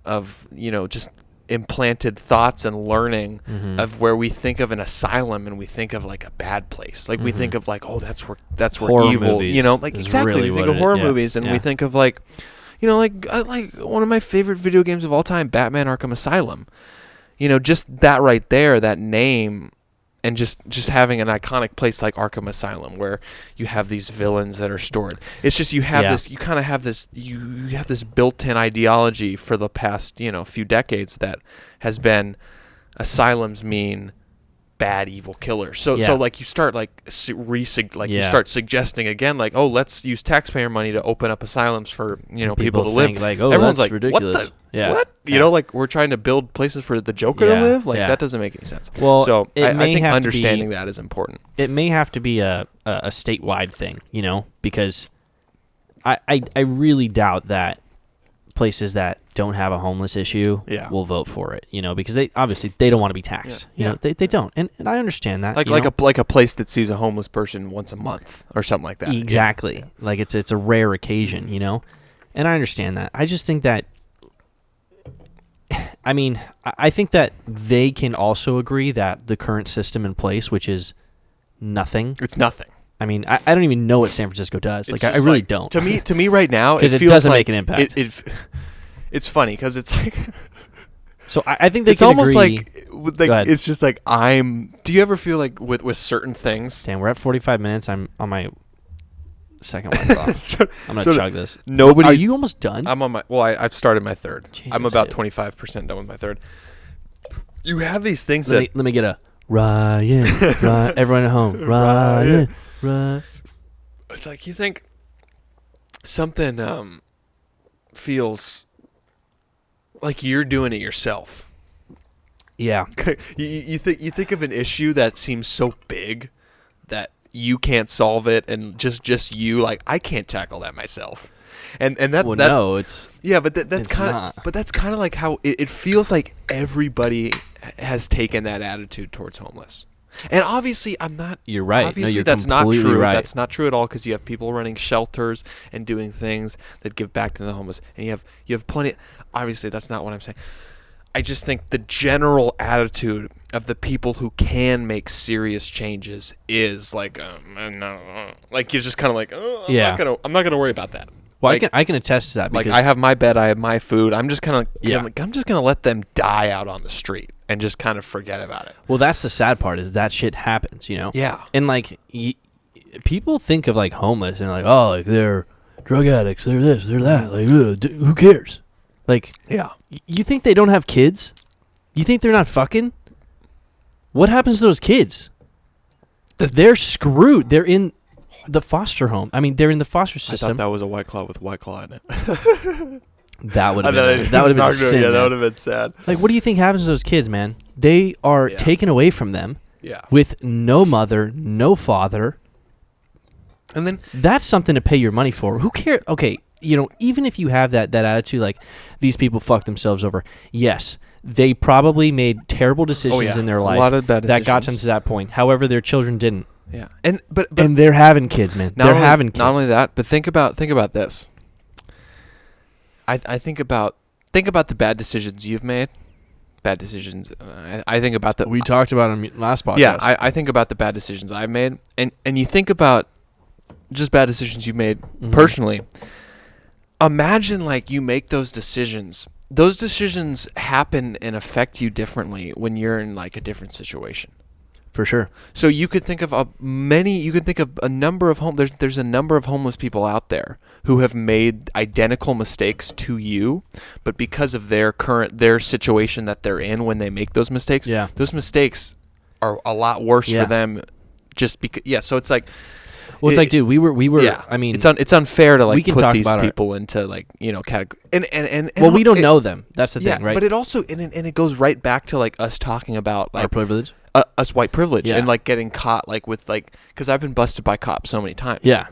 just implanted thoughts and learning of where we think of an asylum and we think of like a bad place. Like we think of like, oh, that's where horror evil, movies exactly. Really we think of horror movies and we think of like, like one of my favorite video games of all time, Batman: Arkham Asylum. Just that right there, that name. And just having an iconic place like Arkham Asylum where you have these villains that are stored. It's just you have this, you kind of have this, you have this built-in ideology for the past, few decades that has been asylums mean bad, evil killers. So like you start like you start suggesting again like, oh, let's use taxpayer money to open up asylums for people to live. Like, oh, everyone's that's like, ridiculous. What? Like we're trying to build places for the Joker to live. Like that doesn't make any sense. Well, so I think have understanding that is important. It may have to be a statewide thing, because I really doubt that places that don't have a homeless issue will vote for it, because they obviously they don't want to be taxed. They don't, and I understand that. Like a place that sees a homeless person once a month or something like that. Exactly. Yeah. Like it's a rare occasion, and I understand that. I just think that. I mean, I think that they can also agree that the current system in place, which is nothing. It's nothing. I mean, I don't even know what San Francisco does. Like, I really don't. To me, right now, because it doesn't like make an impact. It's funny because it's like. So I think they it's can almost agree. like it's just like Do you ever feel like with certain things? Damn, we're at 45 minutes. I'm on my second one off. I'm gonna chug this. Are you almost done? I'm on my. Well, I've started my third. Jesus, I'm about 25% done with my third. You have these things let me get a Ryan. Everyone at home. Ryan. It's like you think something feels like you're doing it yourself. Yeah. you think of an issue that seems so big that you can't solve it, and just you like I can't tackle that myself, and that no, it's but that's kind of like how it feels like everybody has taken that attitude towards homeless. And obviously, I'm not. You're right. Obviously, you're that's not true. Right. That's not true at all because you have people running shelters and doing things that give back to the homeless, and you have plenty. Obviously, that's not what I'm saying. I just think the general attitude of the people who can make serious changes is like, no, like you're just kind of like, I'm not gonna worry about that. Well, like, I can attest to that. Like I have my bed, I have my food. I'm just kind of I'm just gonna let them die out on the street and just kind of forget about it. Well, that's the sad part is that shit happens, Yeah. And like people think of like homeless and like, oh, like they're drug addicts, they're this, they're that. Like who cares? Like, you think they don't have kids? You think they're not fucking? What happens to those kids? They're screwed. They're in the foster home. I mean, they're in the foster system. I thought that was a White Claw with White Claw in it. That would have been a sin. Yeah, that would have been sad. Like, what do you think happens to those kids, man? They are taken away from them with no mother, no father. And then that's something to pay your money for. Who cares? Okay, even if you have that attitude, like these people fuck themselves over. Yes, they probably made terrible decisions in their life a lot of bad that got them decisions. to that point. However, their children didn't. Yeah, and but And they're having kids, man. They're having kids. Not only that, but think about this. I think about the bad decisions you've made. Bad decisions. I think about the. We talked about them last podcast. Yeah, I think about the bad decisions I've made, and you think about just bad decisions you've made personally. Imagine like you make those decisions. Those decisions happen and affect you differently when you're in like a different situation. For sure. So you could think of a number of there's a number of homeless people out there who have made identical mistakes to you, but because of their situation that they're in when they make those mistakes, those mistakes are a lot worse for them just because so it's like it's like, dude, we were yeah, I mean, it's unfair to like put these about people into like, category and well, we don't know them. That's the thing, right? But it also and it goes right back to like us talking about like our privilege. Us white privilege and like getting caught like with like because I've been busted by cops so many times. Yeah,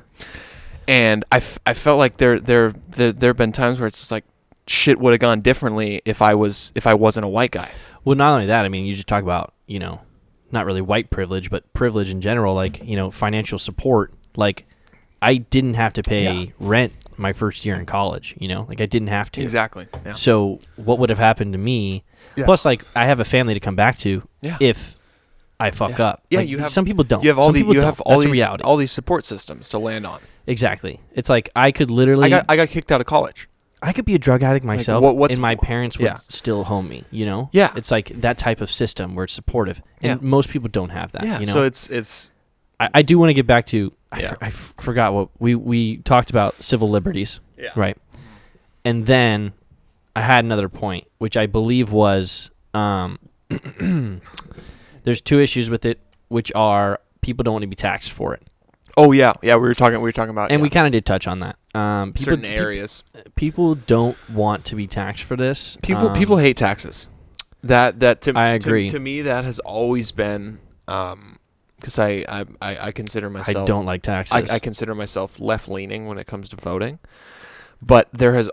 and I felt like there have been times where it's just like shit would have gone differently if I wasn't a white guy. Well, not only that, I mean, you just talk about not really white privilege, but privilege in general, like financial support. Like I didn't have to pay rent my first year in college. Like I didn't have to. Exactly. Yeah. So what would have happened to me? Yeah. Plus, like I have a family to come back to. Yeah. If I fuck up. Yeah, like, you have. Some people don't. You have all That's a reality. All these support systems to land on. Exactly. It's like I could literally. I got kicked out of college. I could be a drug addict myself, like, and my parents would still home me. Yeah. It's like that type of system where it's supportive, and most people don't have that. Yeah. So it's. I do want to get back to. I forgot what we talked about civil liberties. Yeah. Right. And then I had another point, which I believe was. There's two issues with it, which are people don't want to be taxed for it. Oh yeah, we were talking about, and we kind of did touch on that. Certain areas, people don't want to be taxed for this. People hate taxes. I agree. To me, that has always been because I consider myself. I don't like taxes. I consider myself left leaning when it comes to voting, but there has.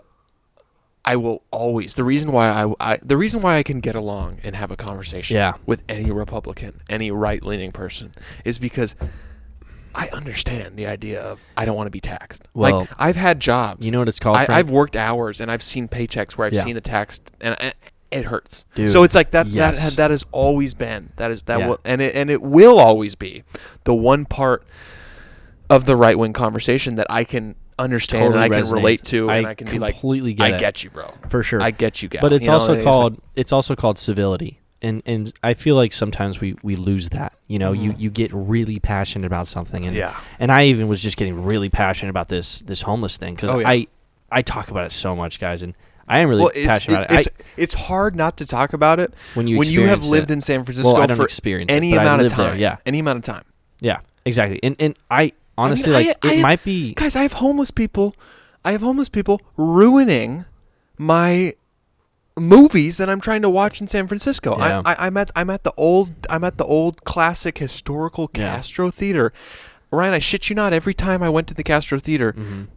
I will always the reason why I can get along and have a conversation with any Republican, any right-leaning person is because I understand the idea of I don't want to be taxed. Well, like I've had jobs. You know what it's called? I've worked hours and I've seen paychecks where I've seen the tax and it hurts. Dude, so it's like that that has always been and it will always be the one part of the right-wing conversation that I can understand totally and I resonate. can relate to and I can be like, completely get I get you, bro. For sure. I get you, guys. But it's also called civility. And I feel like sometimes we lose that. You get really passionate about something and I even was just getting really passionate about this homeless thing because I talk about it so much, guys, and I am really passionate about it. It's hard not to talk about it when you have lived in San Francisco I don't for experience any it, amount of time. There, any amount of time. Yeah, exactly. And I honestly it might be guys. I have homeless people ruining my movies that I'm trying to watch in San Francisco. Yeah. I'm at the old classic historical Castro Theater. Ryan, I shit you not, every time I went to the Castro Theater,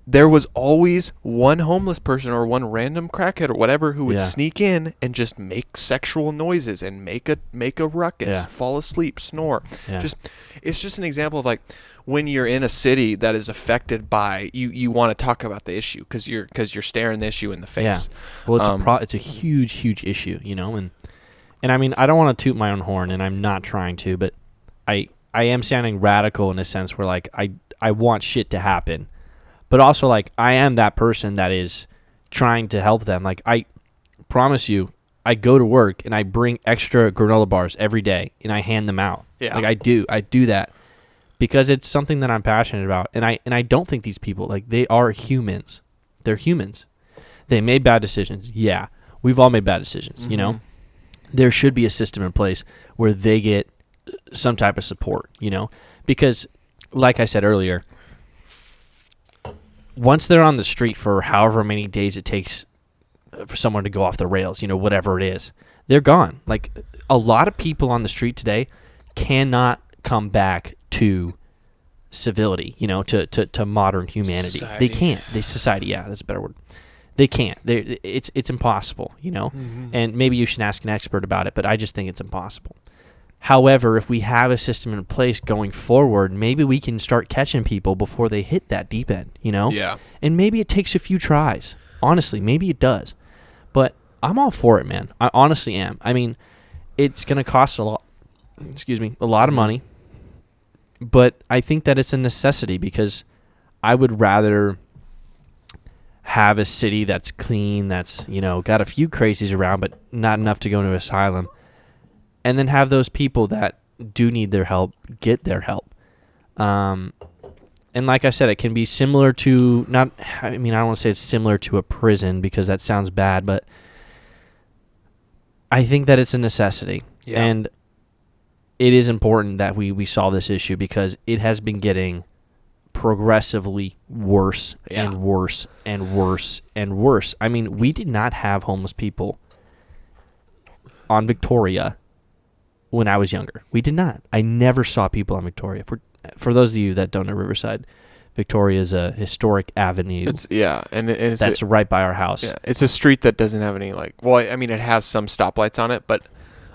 there was always one homeless person or one random crackhead or whatever who would sneak in and just make sexual noises and make a ruckus, fall asleep, snore. Yeah. It's just an example of like when you're in a city that is affected by you want to talk about the issue because you're staring the issue in the face. Yeah. Well, it's a huge issue, and I mean I don't want to toot my own horn, and I'm not trying to, but I am sounding radical in a sense where like I want shit to happen, but also like I am that person that is trying to help them. Like I promise you, I go to work and I bring extra granola bars every day and I hand them out. Yeah. Like I do that because it's something that I'm passionate about, and I don't think these people, like, they are humans. They're humans. They made bad decisions. Yeah, we've all made bad decisions. There should be a system in place where they get some type of support, because like I said earlier, once they're on the street for however many days it takes for someone to go off the rails, whatever it is, they're gone. Like a lot of people on the street today cannot come back to civility, to modern humanity. Society. They can't. Society, yeah, that's a better word. They can't. It's impossible, you know? And maybe you should ask an expert about it, but I just think it's impossible. However, if we have a system in place going forward, maybe we can start catching people before they hit that deep end, you know? Yeah. And maybe it takes a few tries. Honestly, maybe it does. But I'm all for it, man. I honestly am. I mean, it's going to cost a lot of money. But I think that it's a necessity because I would rather have a city that's clean, that's, you know, got a few crazies around, but not enough to go into asylum. And then have those people that do need their help get their help. And like I said, it can be similar to I don't want to say it's similar to a prison because that sounds bad, but I think that it's a necessity. Yeah. And it is important that we solve this issue because it has been getting progressively worse and worse and worse and worse. I mean, we did not have homeless people on Victoria when I was younger. We did not. I never saw people on Victoria. For those of you that don't know Riverside, Victoria is a historic avenue. That's right by our house. Yeah, it's a street that doesn't have any it has some stoplights on it, but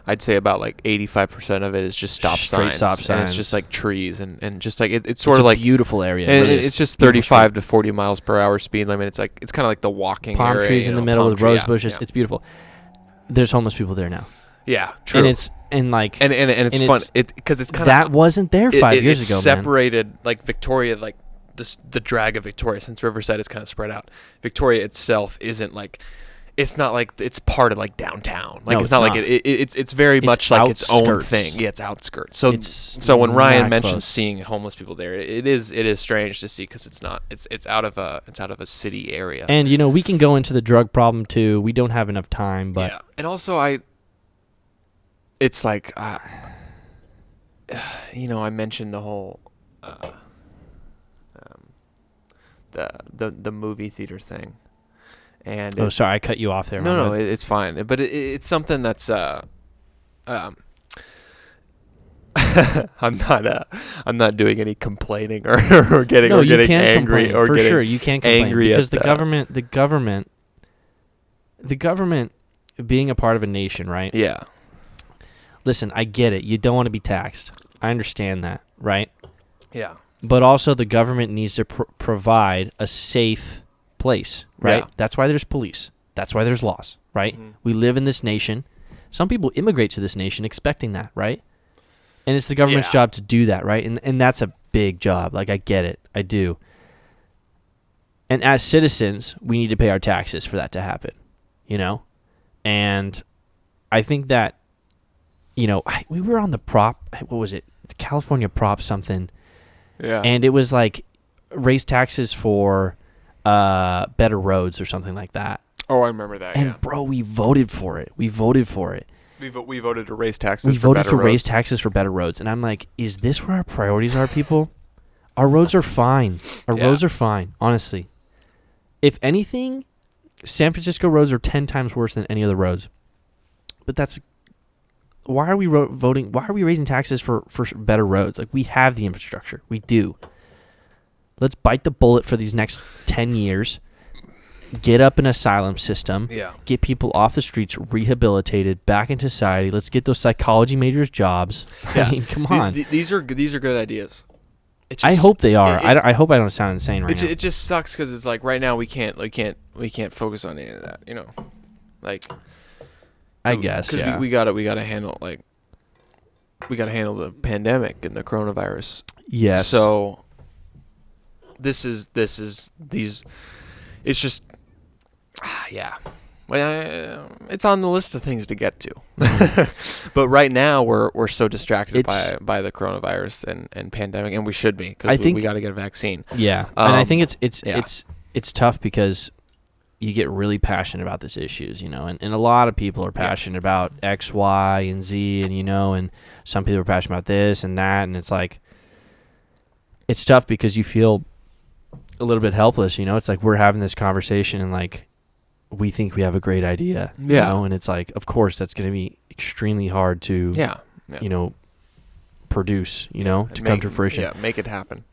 I'd say about 85% of it is just stop signs. And it's just like trees and just like it's sort of like a beautiful area. And it's just 35 to 40 miles per hour speed limit. It's like it's kind of like the walking palm area, trees in the middle with rose bushes. Yeah. It's beautiful. There's homeless people there now. Yeah, true. And it's fun because it's kind of that wasn't there 5 years ago. It's separated like Victoria, like the drag of Victoria, since Riverside is kind of spread out. Victoria itself isn't like. It's not like it's part of like downtown. Like it's not like it's very much like its own thing. Yeah, it's outskirts. So when Ryan mentioned seeing homeless people there, it is strange to see because it's out of a city area. And you know we can go into the drug problem too. We don't have enough time, but yeah. And also it's like I mentioned the whole the movie theater thing. And sorry, I cut you off there. No, it's fine. But it's something that's I'm not doing any complaining or getting angry or for getting sure you can't complain angry because at the government being a part of a nation, right? Yeah. Listen, I get it. You don't want to be taxed. I understand that, right? Yeah. But also the government needs to provide a safe place, right? Yeah. That's why there's police. That's why there's laws, right? Mm-hmm. We live in this nation. Some people immigrate to this nation expecting that, right? And it's the government's job to do that, right? And that's a big job. Like, I get it. I do. And as citizens, we need to pay our taxes for that to happen, you know? And I think that, you know, we were on the prop, what was it? The California prop something. Yeah. And it was like raise taxes for better roads or something like that. Oh, I remember that. And bro, we voted for it. We voted to raise taxes. Raise taxes for better roads. And I'm like, is this where our priorities are, people? Our roads are fine. Roads are fine, honestly. If anything, San Francisco roads are 10 times worse than any other roads. But that's why are we voting? Why are we raising taxes for better roads? Like, we have the infrastructure. We do. Let's bite the bullet for these next 10 years. Get up an asylum system. Yeah. Get people off the streets, rehabilitated, back into society. Let's get those psychology majors jobs. Yeah. I mean, come on. These are good ideas. I hope they are. I hope I don't sound insane right now. It just sucks because it's like right now we can't focus on any of that. You know, like. I guess because we gotta handle the pandemic and the coronavirus. Yes. So. This is these. It's just, yeah. Well, it's on the list of things to get to, but right now we're so distracted by the coronavirus and pandemic, and we should be because we got to get a vaccine. Yeah, and I think it's tough because you get really passionate about these issues, you know, and a lot of people are passionate about X, Y, and Z, and you know, and some people are passionate about this and that, and it's like it's tough because you feel a little bit helpless, you know. It's like we're having this conversation and like we think we have a great idea, you know, and it's like, of course, that's going to be extremely hard to, you know, produce, you know, to come to fruition. Yeah, make it happen.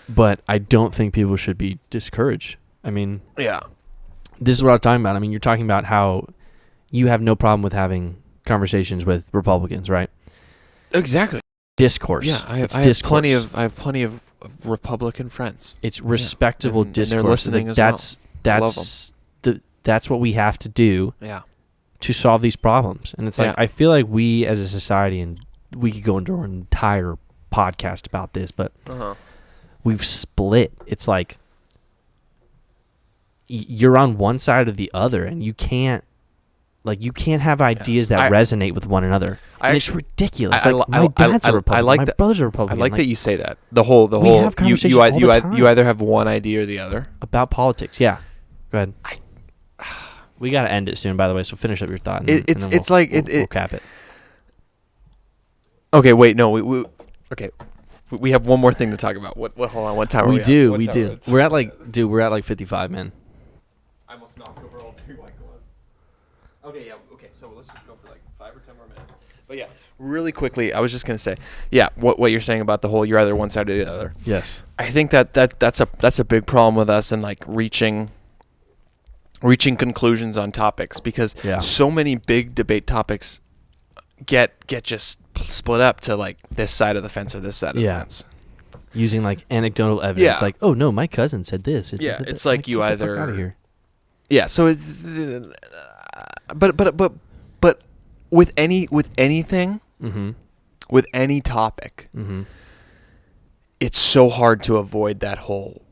But I don't think people should be discouraged. I mean, this is what I'm talking about. I mean, you're talking about how you have no problem with having conversations with Republicans, right? Exactly. Discourse. Yeah, I have plenty of Republican friends. It's respectable discourse. And they're listening as well. That's what we have to do. Yeah. To solve these problems. And it's like, I feel like we as a society, and we could go into an entire podcast about this, but we've split. It's like you're on one side or the other, and you can't have ideas that resonate with one another. And it's ridiculous. My dad's a Republican. My brother's a Republican. I like that you say that. The whole have conversations all the time. You either have one idea or the other. About politics, yeah. Go ahead. We got to end it soon, by the way, so finish up your thought. And we'll cap it. Okay, wait, no, we have one more thing to talk about. Hold on, what time are we We do. We're at like 55, man. I almost knocked over all 3 white gloves. Okay, so let's just go for like 5 or 10 more minutes. But yeah, really quickly, I was just gonna say, what you're saying about the whole you're either one side or the other. Yes. I think that's a big problem with us and like reaching conclusions on topics, because so many big debate topics get just split up to like this side of the fence or this side of the fence. Using like anecdotal evidence, like, oh no, my cousin said this. It's like you either get the fuck out of here. Yeah, so but with anything, with any topic, it's so hard to avoid that whole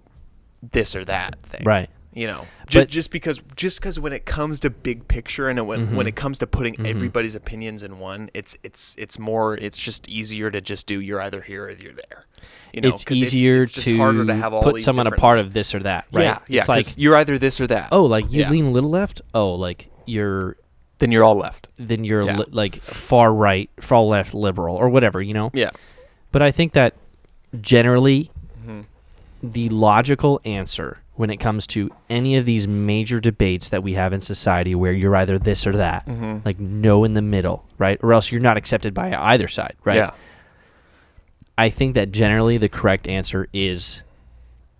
this or that thing, right? You know, just because when it comes to big picture and when it comes to putting everybody's opinions in one, it's just easier to just do you're either here or you're there. You know, it's easier it's just harder to have all put these someone a part of this or that, right? Yeah, it's like you're either this or that. Oh, like you lean a little left. Oh, like then you're all left. Then you're like far right, far left, liberal, or whatever. You know. Yeah. But I think that generally, the logical answer when it comes to any of these major debates that we have in society where you're either this or that, like no in the middle, right? Or else you're not accepted by either side, right? Yeah. I think that generally the correct answer is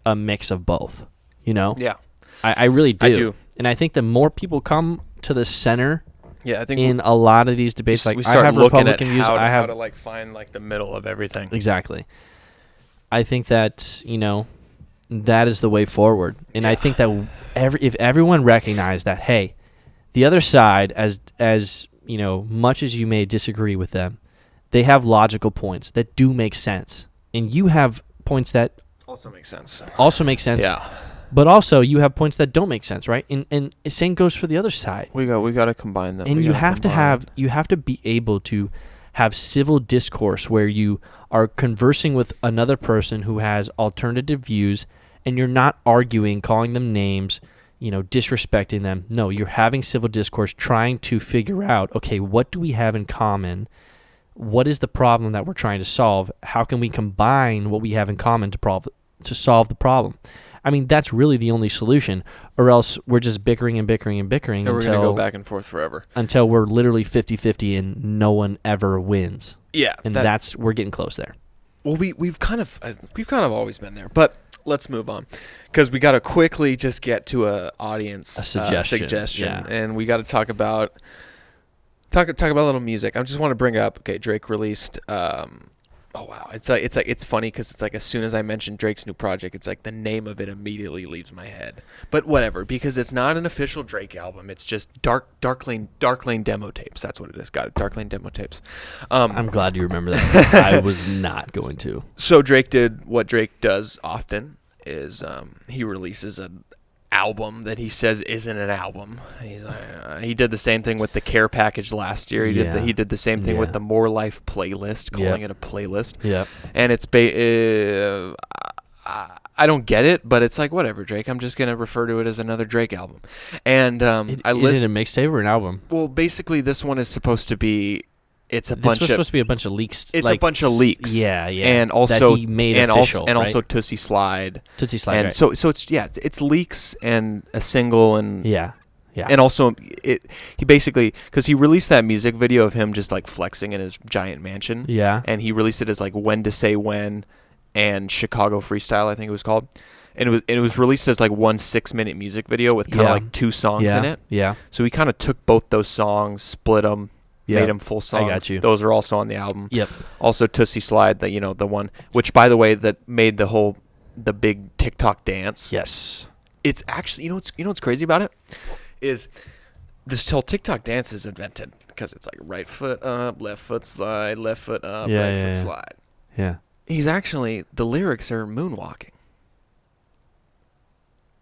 a mix of both, you know? Yeah. I really do. I do. And I think the more people come to the center I think in a lot of these debates, like we I start have looking Republican at views, how to like find like the middle of everything. Exactly. I think that, that is the way forward. And I think that if everyone recognized that, hey, the other side, as much as you may disagree with them, they have logical points that do make sense. And you have points that also make sense. Yeah. But also you have points that don't make sense, right? And the same goes for the other side. We got to combine them. And you have to be able to have civil discourse where you are conversing with another person who has alternative views, and you're not arguing, calling them names, disrespecting them. No, you're having civil discourse, trying to figure out, okay, what do we have in common? What is the problem that we're trying to solve? How can we combine what we have in common to solve the problem? I mean, that's really the only solution, or else we're just bickering and bickering and bickering. And we're going to go back and forth forever. Until we're literally 50-50 and no one ever wins. Yeah. And we're getting close there. Well, we've kind of always been there, but let's move on, because we got to quickly just get to a suggestion, and we got to talk about a little music. I just want to bring up. Okay, Drake released. Oh wow, it's funny because it's like as soon as I mention Drake's new project, it's like the name of it immediately leaves my head. But whatever, because it's not an official Drake album. It's just Dark Lane demo tapes. That's what it is. Got it. Dark Lane demo tapes. I'm glad you remember that. I was not going to. So Drake did what Drake does often, is he releases an album that he says isn't an album. He did the same thing with the Care package last year. He did the same thing with the More Life playlist, calling it a playlist. Yeah. And it's I don't get it, but it's like, whatever, Drake. I'm just gonna refer to it as another Drake album. And is it a mixtape or an album? Well, basically, this one is supposed to be. This was supposed to be a bunch of leaks. It's a bunch of leaks. Yeah. And also that he made official, right? also Tootsie Slide. And right. so it's leaks and a single and yeah. And also he basically, because he released that music video of him just like flexing in his giant mansion. Yeah. And he released it as like When to Say When and Chicago Freestyle, I think it was called. and it was released as like one 6-minute music video with kind of like 2 songs in it. Yeah. So we kind of took both those songs, split them, made them full songs. I got you. Those are also on the album. Yep. Also Tootsie Slide, that the one which, by the way, that made the big TikTok dance. Yes. It's actually what's crazy about it is this whole TikTok dance is invented because it's like right foot up, left foot slide, left foot up, right foot slide. Yeah. The lyrics are moonwalking.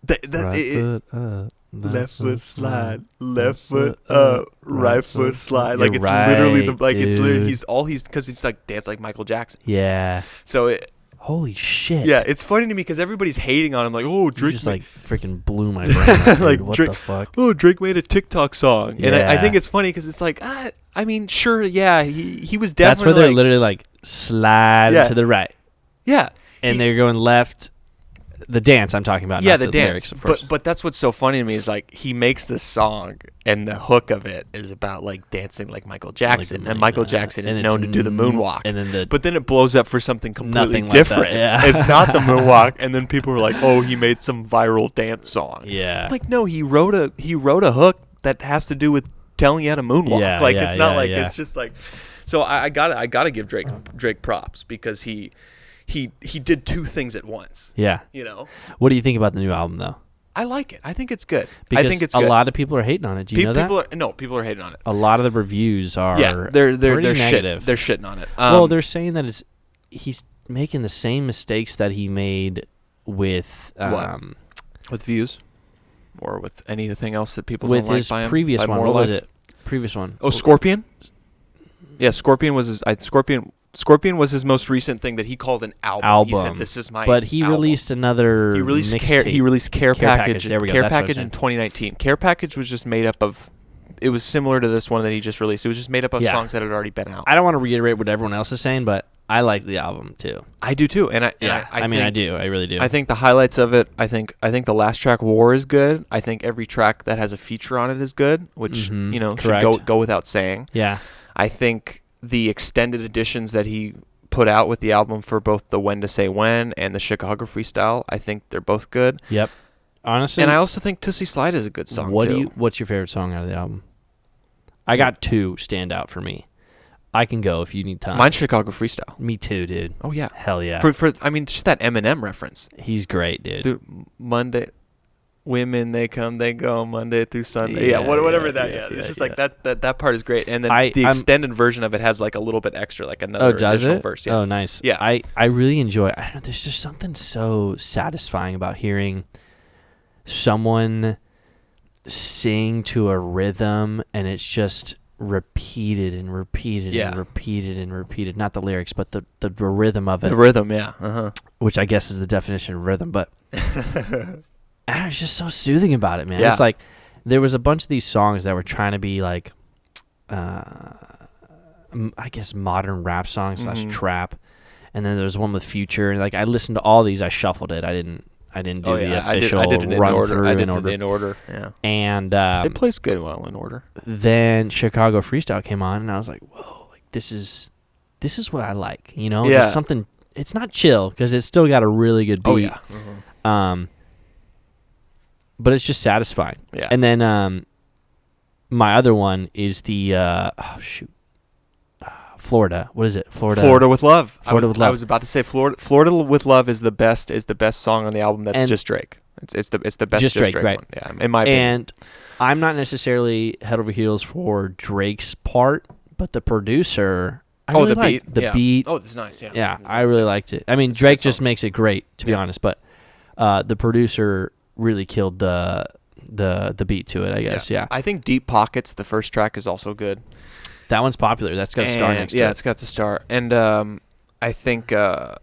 Foot up, left foot slide, left foot up, right foot slide. Like it's literally it's literally because he's like dance like Michael Jackson. Yeah. So holy shit. Yeah, it's funny to me because everybody's hating on him, like, oh, Drake just like freaking blew my brain. Like, what Drake, the fuck? Oh, Drake made a TikTok song, and Yeah. I think it's funny because it's like, I mean, sure, yeah, he was definitely. That's where they're literally like slide to the right, and they're going left. The dance I'm talking about. Yeah, not the dance. Lyrics, of course. But that's what's so funny to me is like he makes this song and the hook of it is about like dancing like Michael Jackson, and Michael Jackson is known to do the moonwalk. And then but then it blows up for something completely nothing different. Like that, It's not the moonwalk, and then people are like, "Oh, he made some viral dance song." Yeah. I'm like, no, he wrote a hook that has to do with telling you how to moonwalk. It's not like it's just like. So I gotta give Drake props because he did 2 things at once. Yeah. What do you think about the new album, though? I like it. I think it's good. Because I think it's good. A lot of people are hating on it. Do you know that? People are hating on it. A lot of the reviews are they're negative. They're shitting on it. Well, they're saying that he's making the same mistakes that he made with with Views or with anything else that people with don't like his by him. previous by one. What was it? Previous one. Oh, Scorpion. Yeah, Scorpion was his. Scorpion was his most recent thing that he called an album. He said, "This is my." But he album. released another. He released Care Package. There we go. Care Package in 2019. Care Package was just made up of. It was similar to this one that he just released. It was just made up of songs that had already been out. I don't want to reiterate what everyone else is saying, but I like the album too. I do too, and I do. I really do. I think the highlights of it. I think the last track, War, is good. I think every track that has a feature on it is good, which should go without saying. Yeah. I think the extended editions that he put out with the album for both the When to Say When and the Chicago Freestyle, I think they're both good. Yep. Honestly, and I also think Tootsie Slide is a good song too. What's your favorite song out of the album? I got 2 stand out for me. I can go if you need time. Mine's Chicago Freestyle. Me too, dude. Oh yeah. Hell yeah. I mean, just that Eminem reference. He's great, dude. Monday. Women, they come, they go, Monday through Sunday. Whatever that. It's just like that part is great, and then the extended version of it has like a little bit extra, like another additional verse. Yeah. Oh, nice. Yeah, I really enjoy. I don't know. There's just something so satisfying about hearing someone sing to a rhythm, and it's just repeated and repeated and repeated and repeated. Not the lyrics, but the rhythm of it. The rhythm, yeah. Which I guess is the definition of rhythm, but. And it's just so soothing about it, man. Yeah. It's like there was a bunch of these songs that were trying to be like, I guess modern rap songs / trap, and then there was one with Future. And like I listened to all these, I shuffled it. I didn't do the official run through in order. In order, yeah. And it plays good well in order. Then Chicago Freestyle came on, and I was like, whoa, like this is what I like, Just something. It's not chill because it's still got a really good beat. Oh yeah. Mm-hmm. But it's just satisfying. Yeah. And then my other one is the Florida. What is it? Florida with Love. Florida with Love. I was about to say Florida with Love is the best song on the album. That's just Drake. It's the best just Drake right? One. Yeah, in my opinion. And I'm not necessarily head over heels for Drake's part, but the producer. I really liked the beat. Oh, it's nice. Yeah. Yeah, I really liked it. I mean, Drake just makes it great, to be honest. But the producer really killed the beat to it, I guess. Yeah. I think Deep Pockets, the first track, is also good. That one's popular. That's got a star next to it. Yeah, it's got the star. And I think I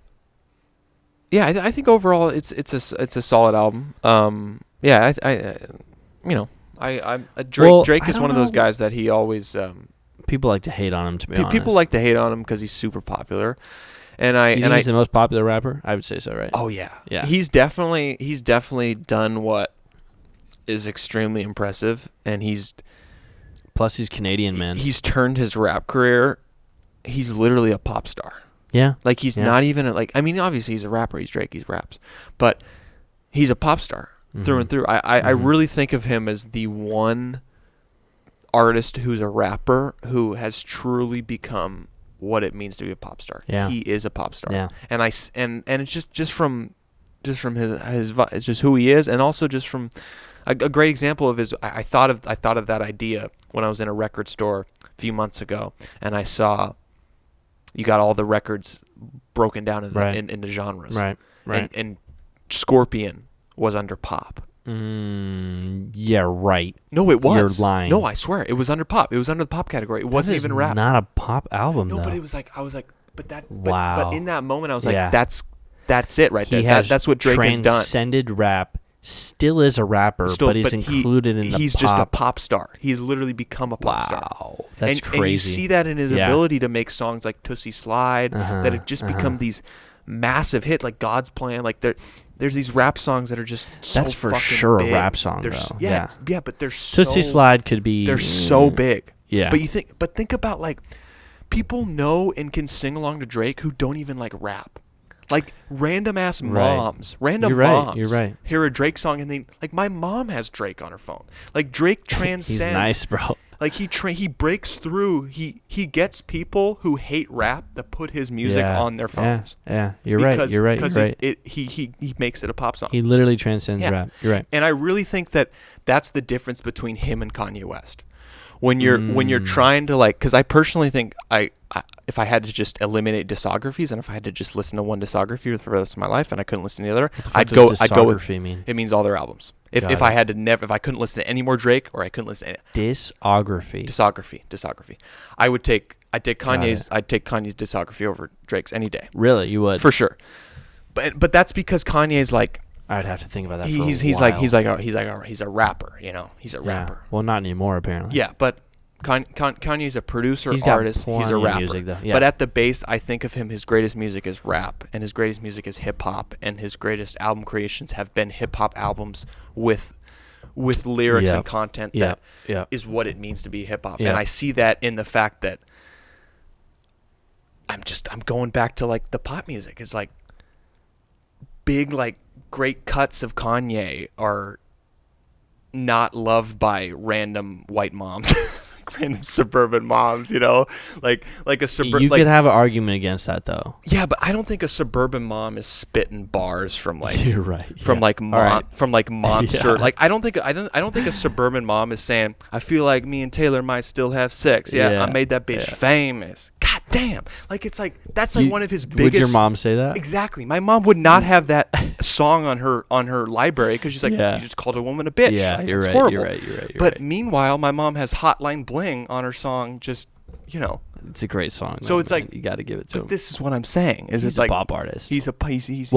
think overall it's a solid album. Drake is one of those guys that he always people like to hate on him, to be honest. People like to hate on him because he's super popular. And he's the most popular rapper? I would say so, right? Oh yeah. Yeah. He's definitely done what is extremely impressive, and plus he's Canadian, man. He's turned his rap career. He's literally a pop star. Yeah. Like he's not even I mean, obviously he's a rapper. He's Drake. He raps, but he's a pop star through and through. I really think of him as the one artist who's a rapper who has truly become what it means to be a pop star. Yeah. He is a pop star. Yeah. And it's just from his it's just who he is, and also just from a great example of his. I thought of that idea when I was in a record store a few months ago, and I saw you got all the records broken down into genres. Right. And Scorpion was under pop. Yeah, right. No, it was. You're lying. No, I swear. It was under pop. It was under the pop category. It wasn't even rap. Not a pop album, No, though. but it was like, I was like, but that, Wow. but in that moment, I was Yeah. like, that's it right there. That's what Drake has done. Transcended rap, still is a rapper, but he's included in the He's pop. just a pop star. He's literally become a pop star. Wow. That's crazy. And you see that in his ability to make songs like Tootsie Slide, that have just become these massive hit, like God's Plan. Like there's these rap songs that are just so That's for fucking sure big. a rap song, They're, though. yeah, but they're so Tootsie Slide could be. they're so big. Yeah. But think about, like, people know and can sing along to Drake who don't even like rap. Like random ass moms, You're right. hear a Drake song and they like, my mom has Drake on her phone. Like Drake transcends. He's nice, bro. Like he breaks through. He gets people who hate rap to put his music on their phones. Yeah. You're right. Because You're right. he makes it a pop song. He literally transcends rap. You're right. And I really think that that's the difference between him and Kanye West. When you're trying to, like, because I personally think I if I had to just eliminate discographies, and if I had to just listen to one discography for the rest of my life, and I couldn't listen to the other, I'd go with. Discography mean? It means all their albums. If I had to if I couldn't listen to any more Drake, or I couldn't listen to any discography, I'd take Kanye's discography over Drake's any day. Really, you would? For sure. But that's because Kanye's like, I'd have to think about that. He's a rapper, you know. He's a rapper. Well, not anymore apparently. Yeah, but Kanye's a producer, He's got artist. He's a rapper. music, though. Yeah. But at the base, I think of him. His greatest music is rap, and his greatest music is hip hop, and his greatest album creations have been hip hop albums with lyrics and content that is what it means to be hip hop. And I see that in the fact that I'm going back to, like, the pop music. It's like big, like, great cuts of Kanye are not loved by random white moms. Random suburban moms, you know, like a suburban. You could have an argument against that, though. Yeah, but I don't think a suburban mom is spitting bars from, like, you're right, from like from like Monster. Like I don't think a suburban mom is saying, I feel like me and Taylor might still have sex. Yeah. I made that bitch famous. God damn, like, it's like that's like one of his biggest. Would your mom say that? Exactly. My mom would not have that song on her library because she's like, you just called a woman a bitch. Yeah, like, you're, that's right, horrible. you're right. You're right. But meanwhile, my mom has Hotline Bling on her song. Just, you know, it's a great song. So it's man. like, you got to give it to him. This is what I'm saying. Is he's a like pop artist. He's a he's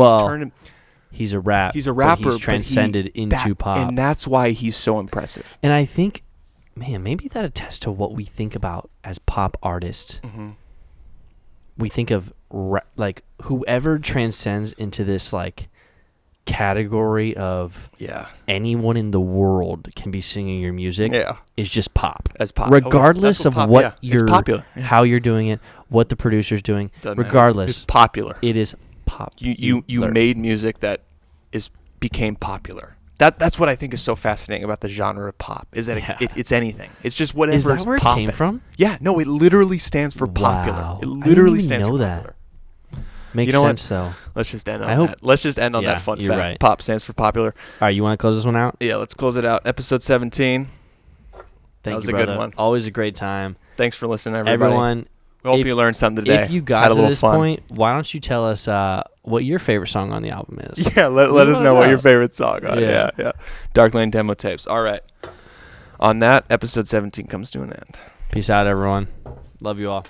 a rapper. But he's transcended into pop, and that's why he's so impressive. And I think, man, maybe that attests to what we think about as pop artists. Mm-hmm. We think of like whoever transcends into this, like, category of anyone in the world can be singing your music is just pop. As pop, regardless of what you're popular. How you're doing it, what the producer's doing. Doesn't regardless, matter. It's popular. It is pop. You made music that became popular. That's what I think is so fascinating about the genre of pop, is that it's anything. It's just whatever is that where popping. It came from? Yeah, no, it literally stands for popular. Wow. It literally stands for that. popular. Makes sense, though. Let's just end on that. Let's just end on that fun fact. Right. Pop stands for popular. All right, you want to close this one out? Yeah, let's close it out. Episode 17. That was a good one. Always a great time. Thanks for listening, everybody. Everyone, we hope you learned something today. If you got to this point, why don't you tell us what your favorite song on the album is? Yeah, let us know what your favorite song is. Yeah. Dark Lane demo tapes. All right. On that, episode 17 comes to an end. Peace out, everyone. Love you all.